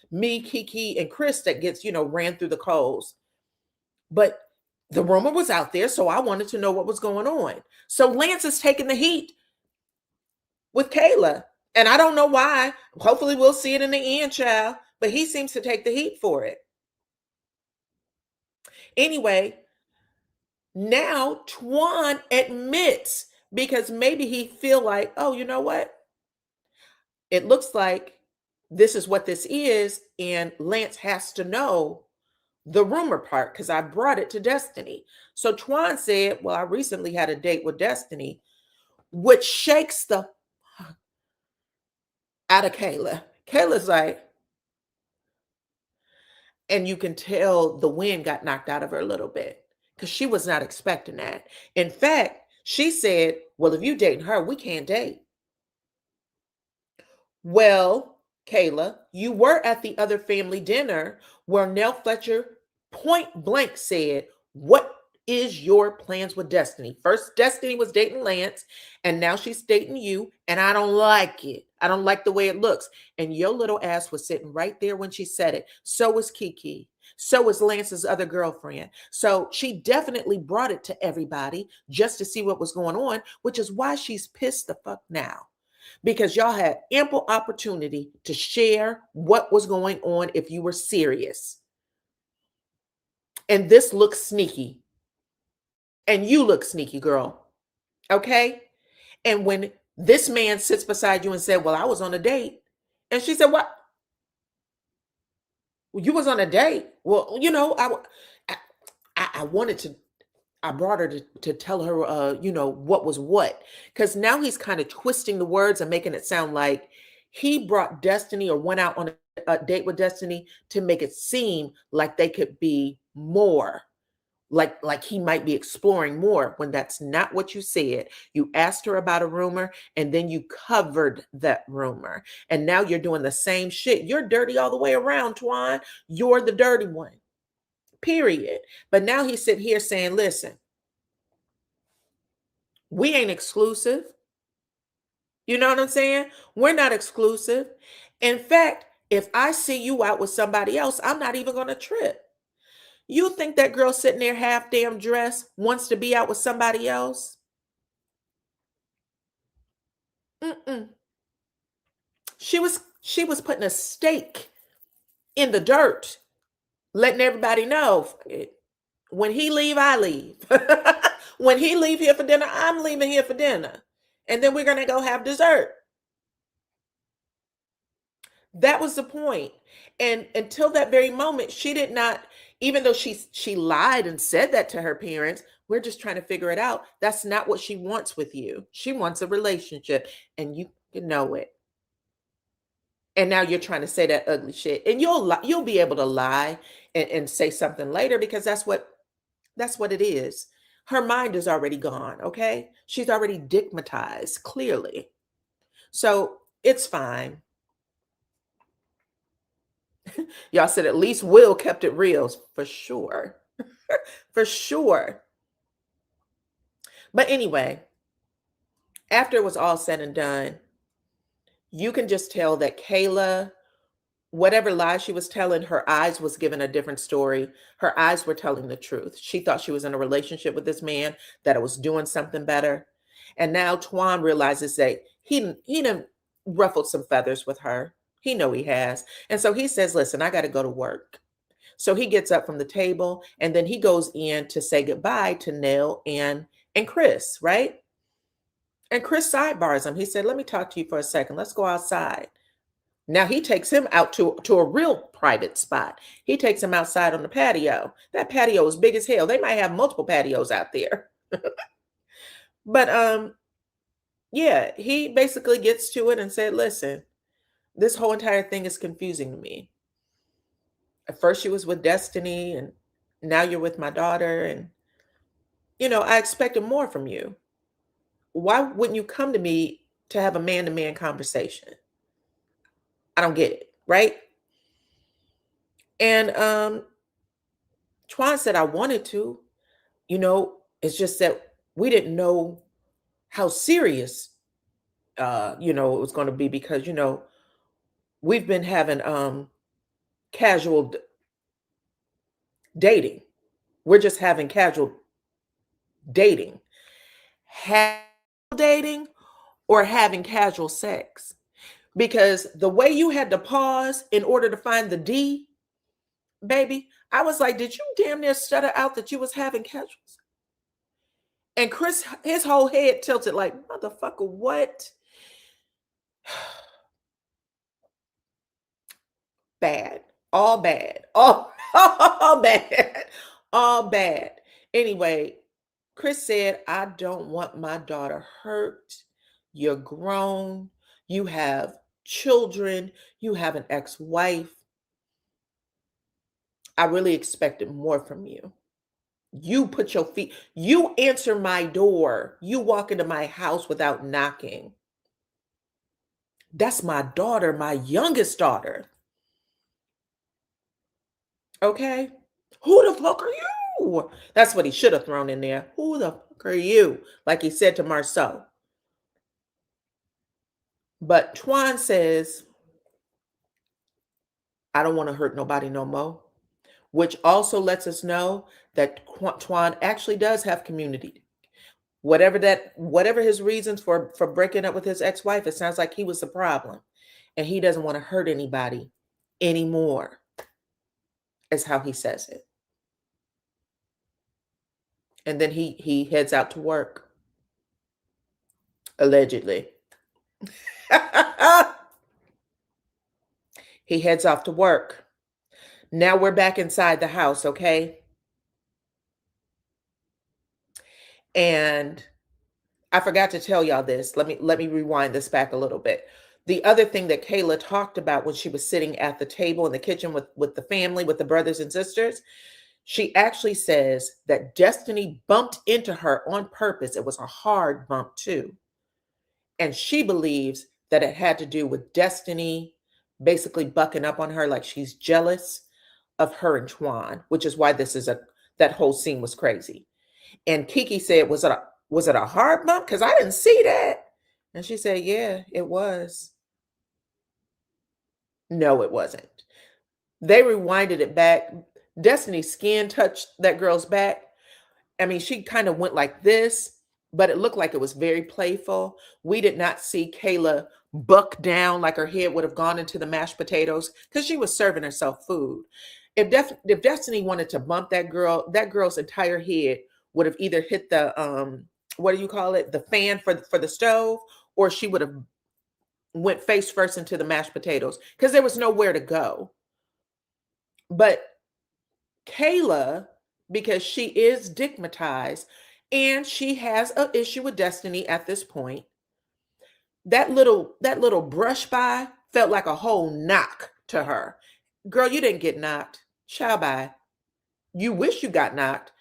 me, Kiki, and Chris that gets, ran through the coals. But the rumor was out there, so I wanted to know what was going on. So Lance is taking the heat with Kayla. And I don't know why. Hopefully we'll see it in the end, child. But he seems to take the heat for it. Anyway, now Twan admits, because maybe he feel like, oh, you know what? It looks like this is what this is. And Lance has to know the rumor part because I brought it to Destiny. So Twan said, well, I recently had a date with Destiny, which shakes the out of Kayla. Kayla's like, and you can tell the wind got knocked out of her a little bit because she was not expecting that. In fact, she said, well, if you dating her, we can't date. Well, Kayla, you were at the other family dinner where Nell Fletcher point blank said, what is your plans with Destiny? First, Destiny was dating Lance, and now she's dating you, and I don't like it. I don't like the way it looks. And your little ass was sitting right there when she said it. So was Kiki. So was Lance's other girlfriend. So she definitely brought it to everybody just to see what was going on, which is why she's pissed the fuck now. Because y'all had ample opportunity to share what was going on if you were serious. And this looks sneaky. And you look sneaky, girl. Okay? And when this man sits beside you and said, well, I was on a date. And she said, what? Well, you was on a date? Well, you know, I wanted to, I brought her to tell her, you know, what was what. Because now he's kind of twisting the words and making it sound like he brought Destiny or went out on a date with Destiny to make it seem like they could be more. Like he might be exploring more, when that's not what you said. You asked her about a rumor and then you covered that rumor. And now you're doing the same shit. You're dirty all the way around, Twan. You're the dirty one. Period. But now he's sitting here saying, listen, we ain't exclusive. You know what I'm saying? We're not exclusive. In fact, if I see you out with somebody else, I'm not even going to trip. You think that girl sitting there half damn dressed wants to be out with somebody else? Mm-mm. She was putting a stake in the dirt, letting everybody know, when he leave, I leave. When he leave here for dinner, I'm leaving here for dinner. And then we're going to go have dessert. That was the point. And until that very moment, she did not, even though she lied and said that to her parents, we're just trying to figure it out. That's not what she wants with you. She wants a relationship, and you know it. And now you're trying to say that ugly shit. And you'll be able to lie and say something later, because that's what it is. Her mind is already gone, okay? She's already digmatized, clearly. So it's fine. Y'all said at least Will kept it real, for sure. For sure. But anyway, after it was all said and done, you can just tell that Kayla, whatever lie she was telling, her eyes was giving a different story. Her eyes were telling the truth. She thought she was in a relationship with this man, that it was doing something better. And now Twan realizes that he done ruffled some feathers with her. He know he has. And so he says, listen, I got to go to work. So he gets up from the table and then he goes in to say goodbye to Nell and Chris, right? And Chris sidebars him. He said, let me talk to you for a second. Let's go outside. Now he takes him out to a real private spot. He takes him outside on the patio. That patio is big as hell. They might have multiple patios out there. But yeah, he basically gets to it and said, listen, this whole entire thing is confusing to me. At first you was with Destiny, and now you're with my daughter, and you know, I expected more from you. Why wouldn't you come to me to have a man-to-man conversation? I don't get it, right? And Twan said, I wanted to, you know, it's just that we didn't know how serious you know, it was going to be, because, you know, we've been having casual dating. We're just having casual dating. Dating or having casual sex. Because the way you had to pause in order to find the D, baby, I was like, did you damn near stutter out that you was having casuals? And Chris, his whole head tilted like, motherfucker, what? Bad. All bad. All bad. All bad. Anyway, Chris said, I don't want my daughter hurt. You're grown. You have children. You have an ex-wife. I really expected more from you. You put your feet, you answer my door. You walk into my house without knocking. That's my daughter, my youngest daughter. Okay? Who the fuck are Who? That's what he should have thrown in there. Who the fuck are you? Like he said to Marceau. But Twan says, I don't want to hurt nobody no more, which also lets us know that Twan actually does have community. Whatever his reasons for breaking up with his ex-wife, it sounds like he was the problem. And he doesn't want to hurt anybody anymore, is how he says it. And then he heads out to work, allegedly. He heads off to work. Now we're back inside the house, okay? And I forgot to tell y'all this. Let me rewind this back a little bit. The other thing that Kayla talked about when she was sitting at the table in the kitchen with the family, with the brothers and sisters, she actually says that Destiny bumped into her on purpose. It was a hard bump too. And she believes that it had to do with Destiny basically bucking up on her, like she's jealous of her and Twan, which is why that whole scene was crazy. And Kiki said, was it a hard bump? Because I didn't see that. And she said, yeah, it was. No, it wasn't. They rewinded it back. Destiny's skin touched that girl's back. I mean, she kind of went like this, but it looked like it was very playful. We did not see Kayla buck down like her head would have gone into the mashed potatoes because she was serving herself food. If Destiny wanted to bump that girl's entire head would have either hit the what do you call it, the fan for the stove, or she would have went face first into the mashed potatoes because there was nowhere to go. But Kayla, because she is stigmatized and she has an issue with Destiny at this point, that little brush by felt like a whole knock to her. Girl, you didn't get knocked. Ciao, bye. You wish you got knocked,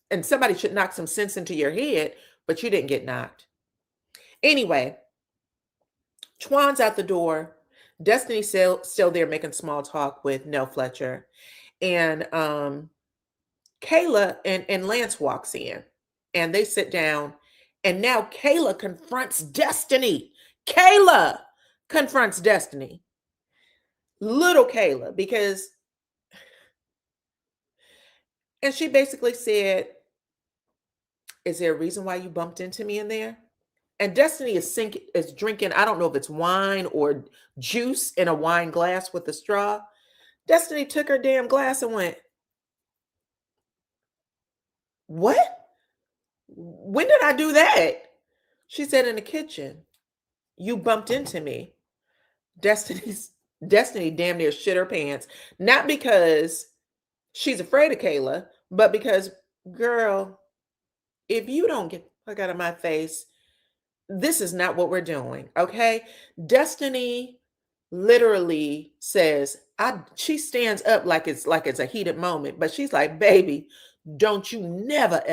and somebody should knock some sense into your head, but you didn't get knocked. Anyway, Twan's out the door. Destiny's still there making small talk with Nell Fletcher. And Kayla and Lance walks in and they sit down. And now Kayla confronts Destiny. Kayla confronts Destiny. Little Kayla, because, and she basically said, is there a reason why you bumped into me in there? And Destiny is drinking, I don't know if it's wine or juice in a wine glass with a straw. Destiny took her damn glass and went, what? When did I do that? She said, in the kitchen. You bumped into me. Destiny damn near shit her pants. Not because she's afraid of Kayla, but because, girl, if you don't get the fuck out of my face, this is not what we're doing, okay? Destiny literally says, she stands up like it's a heated moment, but she's like, baby, don't you never,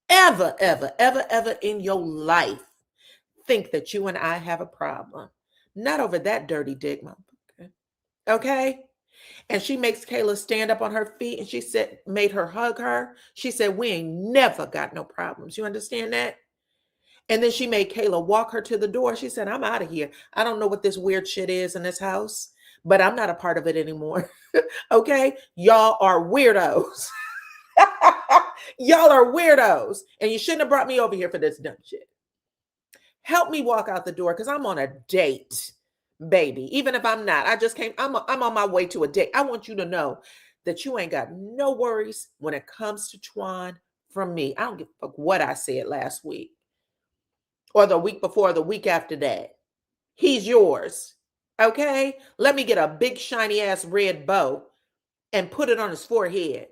ever in your life think that you and I have a problem. Not over that dirty dick, motherfucker. Okay? And she makes Kayla stand up on her feet and she said, made her hug her. She said, we ain't never got no problems. You understand that? And then she made Kayla walk her to the door. She said, I'm out of here. I don't know what this weird shit is in this house, but I'm not a part of it anymore. Okay? Y'all are weirdos. Y'all are weirdos. And you shouldn't have brought me over here for this dumb shit. Help me walk out the door because I'm on a date, baby. Even if I'm not, I'm on my way to a date. I want you to know that you ain't got no worries when it comes to Twan from me. I don't give a fuck what I said last week or the week before, the week after that. He's yours. Okay? Let me get a big shiny ass red bow and put it on his forehead.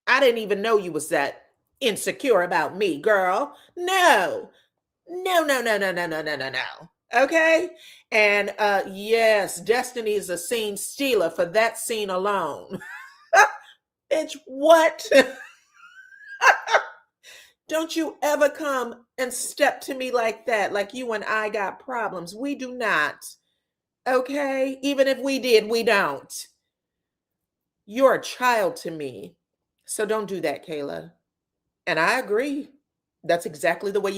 I didn't even know you was that insecure about me, girl. No. Okay? And yes, Destiny is a scene stealer for that scene alone. Bitch, what? Don't you ever come and step to me like that, like you and I got problems. We do not. Okay? Even if we did, we don't. You're a child to me. So don't do that, Kayla. And I agree. That's exactly the way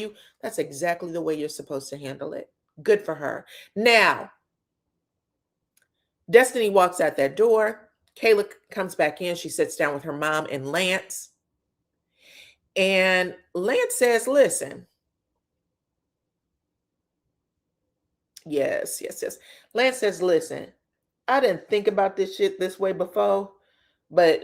you're supposed to handle it. Good for her. Now, Destiny walks out that door. Kayla comes back in. She sits down with her mom and Lance. And Lance says, listen, yes. Lance says, listen, I didn't think about this shit this way before, but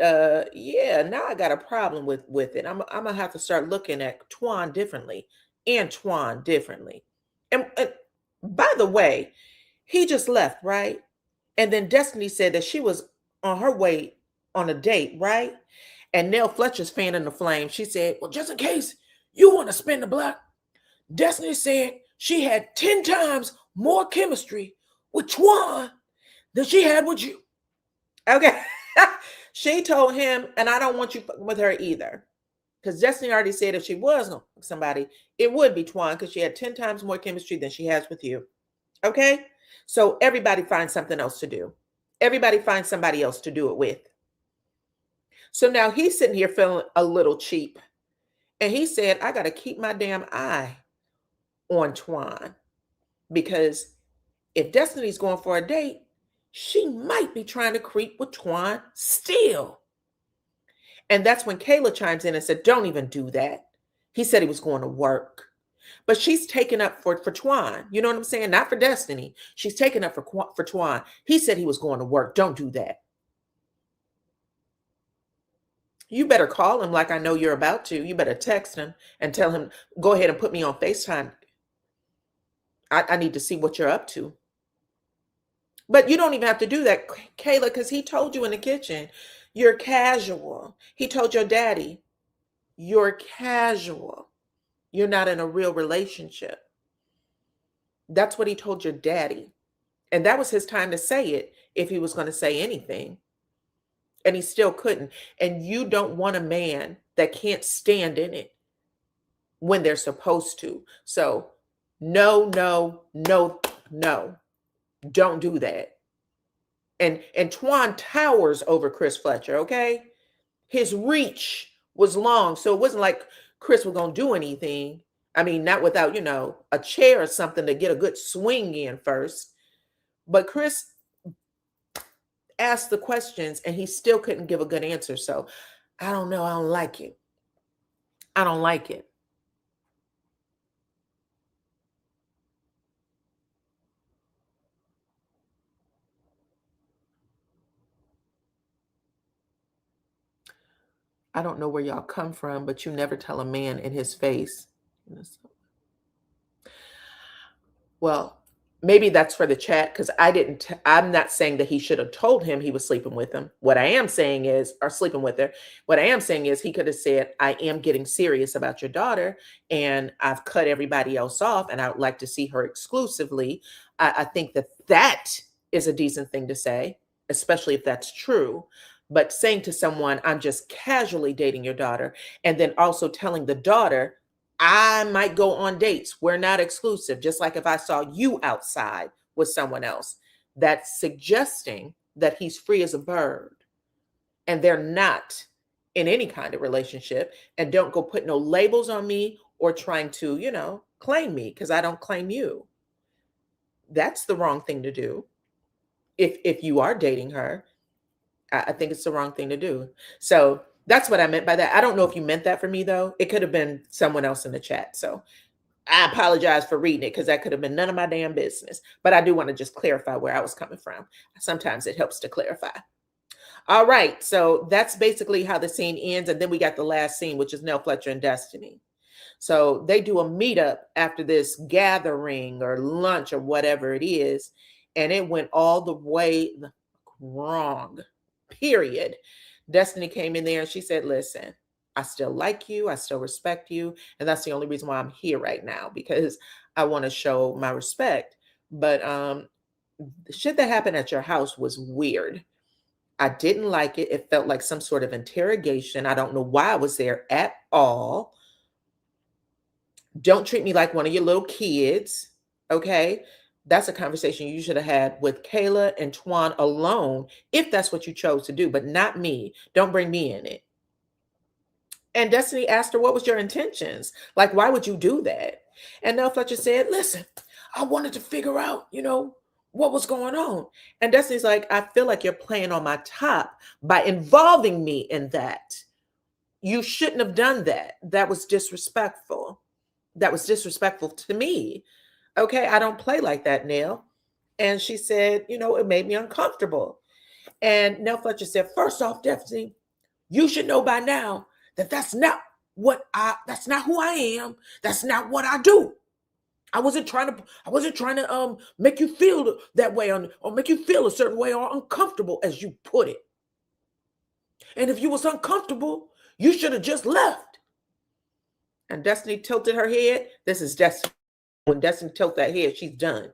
yeah, now I got a problem with it. I'm gonna have to start looking at Twan differently and Twan differently. And by the way, he just left, right? And then Destiny said that she was on her way on a date, right? And Nell Fletcher's fanning the flame. She said, well, just in case you want to spin the block, Destiny said she had 10 times more chemistry with Twan than she had with you. Okay. She told him, and I don't want you with her either. Because Destiny already said if she was somebody, it would be Twan because she had 10 times more chemistry than she has with you. Okay? So everybody finds something else to do. Everybody finds somebody else to do it with. So now he's sitting here feeling a little cheap. And he said, I got to keep my damn eye on Twan. Because if Destiny's going for a date, she might be trying to creep with Twan still. And that's when Kayla chimes in and said, don't even do that. He said he was going to work. But she's taken up for Twan. You know what I'm saying? Not for Destiny. She's taken up for Twan. He said he was going to work. Don't do that. You better call him like I know you're about to. You better text him and tell him, go ahead and put me on FaceTime. I need to see what you're up to. But you don't even have to do that, Kayla, because he told you in the kitchen, you're casual. He told your daddy, you're casual. You're not in a real relationship. That's what he told your daddy. And that was his time to say it if he was going to say anything. And he still couldn't. And you don't want a man that can't stand in it when they're supposed to. So no. Don't do that. And Twan towers over Chris Fletcher, okay? His reach was long, so it wasn't like Chris was going to do anything. I mean, not without, a chair or something to get a good swing in first. But Chris asked the questions and he still couldn't give a good answer. So I don't know. I don't like it. I don't like it. I don't know where y'all come from, but you never tell a man in his face. Well, maybe that's for the chat because I'm not saying that he should have told him he was sleeping with him. What I am saying is, or sleeping with her, what I am saying is he could have said, I am getting serious about your daughter and I've cut everybody else off and I would like to see her exclusively. I think that is a decent thing to say, especially if that's true. But saying to someone, I'm just casually dating your daughter, and then also telling the daughter, I might go on dates. We're not exclusive. Just like if I saw you outside with someone else, that's suggesting that he's free as a bird and they're not in any kind of relationship. And don't go put no labels on me or trying to, claim me because I don't claim you. That's the wrong thing to do. If you are dating her, I think it's the wrong thing to do. So that's what I meant by that. I don't know if you meant that for me, though. It could have been someone else in the chat. So I apologize for reading it because that could have been none of my damn business. But I do want to just clarify where I was coming from. Sometimes it helps to clarify. All right. So that's basically how the scene ends. And then we got the last scene, which is Nell Fletcher and Destiny. So they do a meetup after this gathering or lunch or whatever it is. And it went all the way wrong, period. Destiny came in there and she said, listen, I still like you. I still respect you. And that's the only reason why I'm here right now, because I want to show my respect. But the shit that happened at your house was weird. I didn't like it. It felt like some sort of interrogation. I don't know why I was there at all. Don't treat me like one of your little kids. Okay. That's a conversation you should have had with Kayla and Twan alone, if that's what you chose to do, but not me. Don't bring me in it. And Destiny asked her, what was your intentions? Like, why would you do that? And Nell Fletcher said, listen, I wanted to figure out, what was going on. And Destiny's like, I feel like you're playing on my top by involving me in that. You shouldn't have done that. That was disrespectful. That was disrespectful to me. Okay, I don't play like that, Nell. And she said, it made me uncomfortable. And Nell Fletcher said, first off, Destiny, you should know by now that that's not who I am. That's not what I do. I wasn't trying to make you feel that way or make you feel a certain way or uncomfortable, as you put it. And if you was uncomfortable, you should have just left. And Destiny tilted her head. This is Destiny. When Destiny tilts that head, she's done.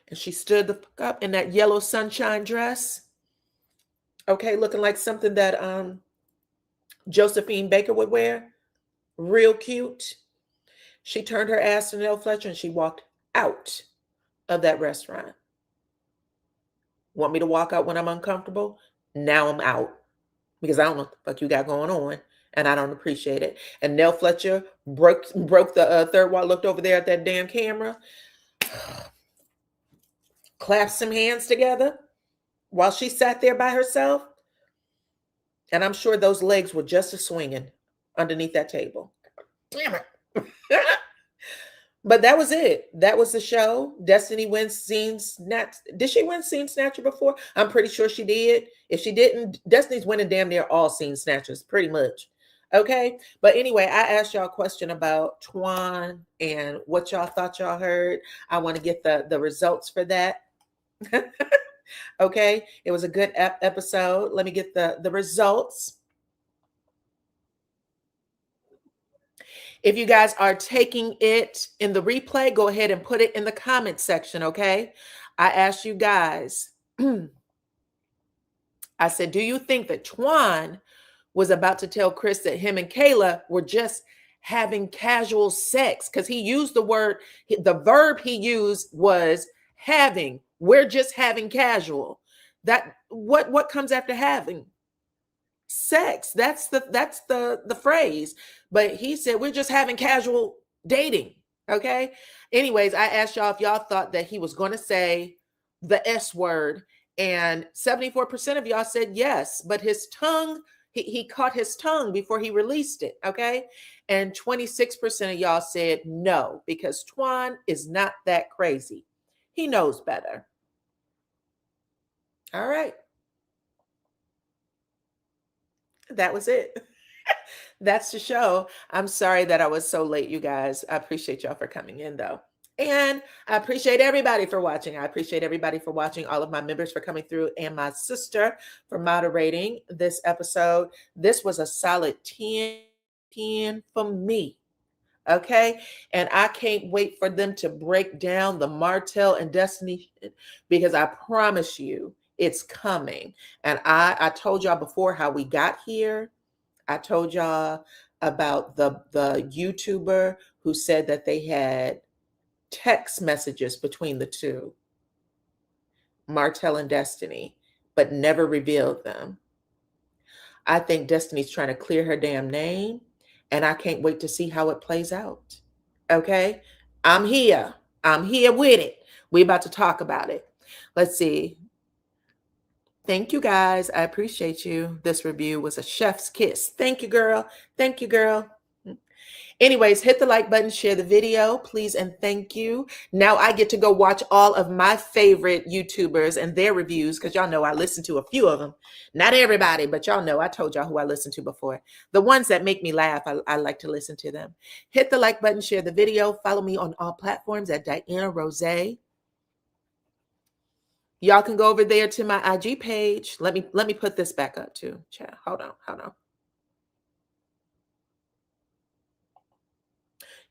And she stood the fuck up in that yellow sunshine dress. Okay, looking like something that Josephine Baker would wear. Real cute. She turned her ass to Nell Fletcher and she walked out of that restaurant. Want me to walk out when I'm uncomfortable? Now I'm out. Because I don't know what the fuck you got going on. And I don't appreciate it. And Nell Fletcher broke the third wall, looked over there at that damn camera. Clapped some hands together while she sat there by herself. And I'm sure those legs were just a swinging underneath that table. Damn it. But that was it. That was the show. Destiny wins Scene Snatch. Did she win Scene Snatcher before? I'm pretty sure she did. If she didn't, Destiny's winning damn near all Scene Snatchers, pretty much. Okay. But anyway, I asked y'all a question about Twan and what y'all thought y'all heard. I want to get the results for that. Okay. It was a good episode. Let me get the results. If you guys are taking it in the replay, go ahead and put it in the comment section, okay? I asked you guys, I said, do you think that Twan was about to tell Chris that him and Kayla were just having casual sex? Because he used the verb he used was having. We're just having casual. That what comes after having? Sex. That's the phrase. But he said we're just having casual dating. Okay. Anyways, I asked y'all if y'all thought that he was going to say the S word, and 74% of y'all said yes, but his tongue, he caught his tongue before he released it. Okay. And 26% of y'all said no, because Twan is not that crazy. He knows better. All right. That was it. That's the show. I'm sorry that I was so late, you guys. I appreciate y'all for coming in, though. And I appreciate everybody for watching. I appreciate everybody for watching, all of my members for coming through, and my sister for moderating this episode. This was a solid 10 for me. Okay. And I can't wait for them to break down the Martell and Destiny, because I promise you it's coming. And I told y'all before how we got here. I told y'all about the YouTuber who said that they had text messages between the two, Martell and Destiny, but never revealed them. I think Destiny's trying to clear her damn name, and I can't wait to see how it plays out. Okay? I'm here. I'm here with it. We're about to talk about it. Let's see. Thank you, guys. I appreciate you. This review was a chef's kiss. Thank you, girl. Thank you, girl. Anyways, hit the like button, share the video, please, and thank you. Now I get to go watch all of my favorite YouTubers and their reviews, because y'all know I listen to a few of them. Not everybody, but y'all know I told y'all who I listened to before. The ones that make me laugh, I like to listen to them. Hit the like button, share the video. Follow me on all platforms at DYANAROZAY. Y'all can go over there to my IG page. Let me put this back up too. Chat. Hold on.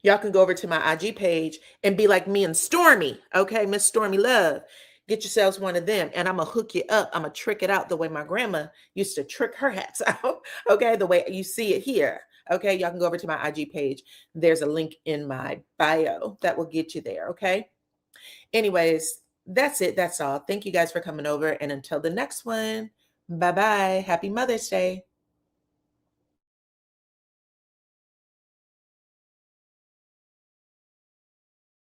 Y'all can go over to my IG page and be like me and Stormy. Okay, Miss Stormy Love. Get yourselves one of them, and I'm going to hook you up. I'm going to trick it out the way my grandma used to trick her hats out. Okay, the way you see it here. Okay, y'all can go over to my IG page. There's a link in my bio that will get you there. Okay. Anyways, that's it. That's all. Thank you guys for coming over. And until the next one, bye-bye. Happy Mother's Day.